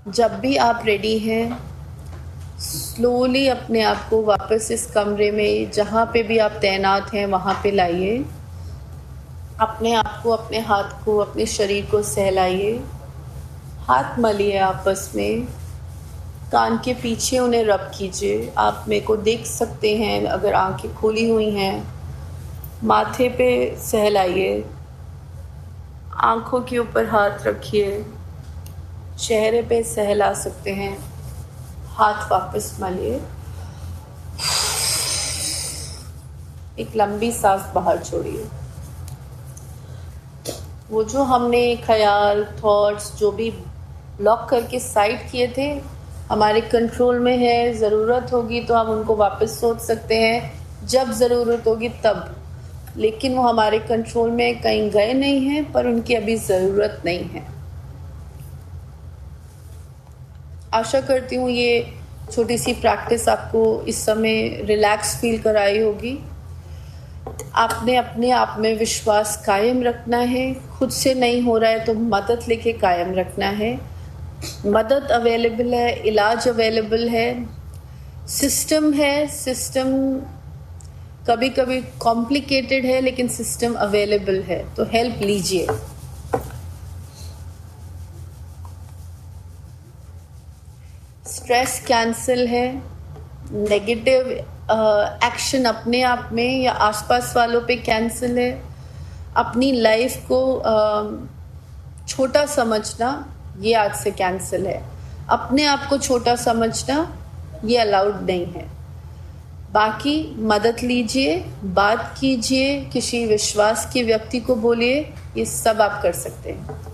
जब भी आप रेडी हैं, स्लोली अपने आप को वापस इस कमरे में, जहाँ पे भी आप तैनात हैं, वहाँ पे लाइए। अपने आप को, अपने हाथ को, अपने शरीर को सहलाइए, हाथ मलिए आपस में, कान के पीछे उन्हें रब कीजिए। आप मेरे को देख सकते हैं अगर आंखें खुली हुई हैं। माथे पे सहलाइए, आंखों के ऊपर हाथ रखिए, चेहरे पे सहला सकते हैं। हाथ वापस मलिए, एक लंबी सांस बाहर छोड़िए। वो जो हमने ख्याल, थॉट्स जो भी ब्लॉक करके साइड किए थे, हमारे कंट्रोल में है। ज़रूरत होगी तो हम उनको वापस सोच सकते हैं, जब ज़रूरत होगी तब। लेकिन वो हमारे कंट्रोल में कहीं गए नहीं हैं, पर उनकी अभी ज़रूरत नहीं है। आशा करती हूँ ये छोटी सी प्रैक्टिस आपको इस समय रिलैक्स फील कराई होगी। आपने अपने आप में विश्वास कायम रखना है। खुद से नहीं हो रहा है तो मदद लेके कायम रखना है। मदद अवेलेबल है, इलाज अवेलेबल है, सिस्टम है। सिस्टम कभी कभी कॉम्प्लिकेटेड है लेकिन सिस्टम अवेलेबल है, तो हेल्प लीजिए। स्ट्रेस कैंसिल है। नेगेटिव एक्शन अपने आप में या आसपास वालों पे कैंसिल है। अपनी लाइफ को छोटा समझना ये आज से कैंसिल है। अपने आप को छोटा समझना ये अलाउड नहीं है। बाकी मदद लीजिए, बात कीजिए, किसी विश्वास के व्यक्ति को बोलिए, ये सब आप कर सकते हैं।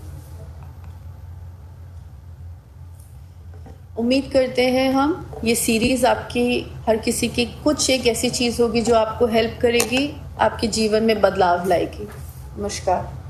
उम्मीद करते हैं हम ये सीरीज़ आपकी हर किसी की कुछ एक ऐसी चीज़ होगी जो आपको हेल्प करेगी, आपके जीवन में बदलाव लाएगी। नमस्कार।